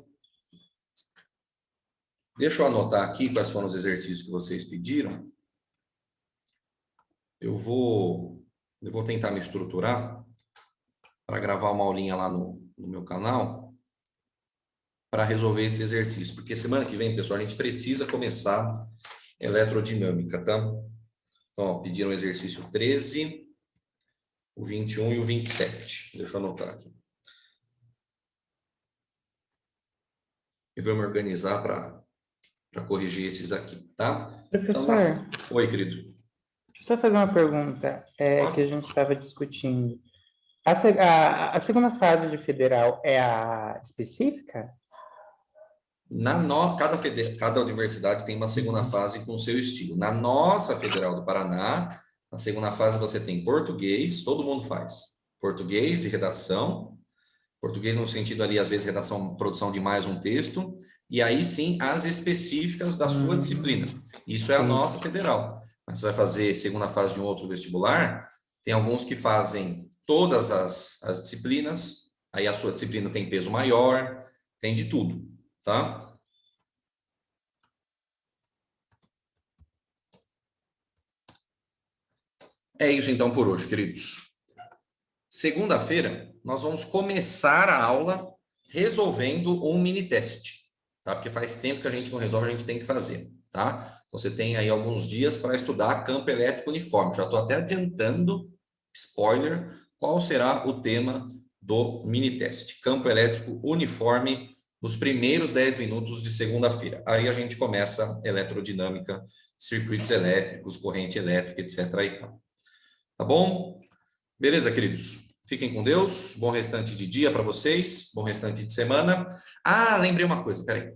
Deixa eu anotar aqui quais foram os exercícios que vocês pediram. Eu vou tentar me estruturar para gravar uma aulinha lá no meu canal para resolver esse exercício. Porque semana que vem, pessoal, a gente precisa começar eletrodinâmica, tá? Então, ó, pediram o exercício 13, o 21 e o 27. Deixa eu anotar aqui. Eu vou me organizar para corrigir esses aqui, tá? Professor, Então, oi, querido. deixa eu só fazer uma pergunta que a gente estava discutindo. A segunda fase de federal é a específica? Cada universidade tem uma segunda fase com o seu estilo. Na nossa Federal do Paraná, na segunda fase você tem português, todo mundo faz. Português de redação, português no sentido ali, às vezes, redação, produção de mais um texto, e aí sim as específicas da sua disciplina. Isso é a nossa Federal. Mas você vai fazer segunda fase de um outro vestibular, tem alguns que fazem todas as disciplinas, aí a sua disciplina tem peso maior, tem de tudo. Tá? É isso então por hoje, queridos. Segunda-feira, nós vamos começar a aula resolvendo um mini teste, tá? Porque faz tempo que a gente não resolve, a gente tem que fazer, tá? Então, você tem aí alguns dias para estudar campo elétrico uniforme. Já estou até adiantando, spoiler, qual será o tema do mini teste. Campo elétrico uniforme nos primeiros 10 minutos de segunda-feira. Aí a gente começa eletrodinâmica, circuitos elétricos, corrente elétrica, etc. e tal. Tá bom? Beleza, queridos? Fiquem com Deus. Bom restante de dia para vocês. Bom restante de semana. Ah, lembrei uma coisa, peraí.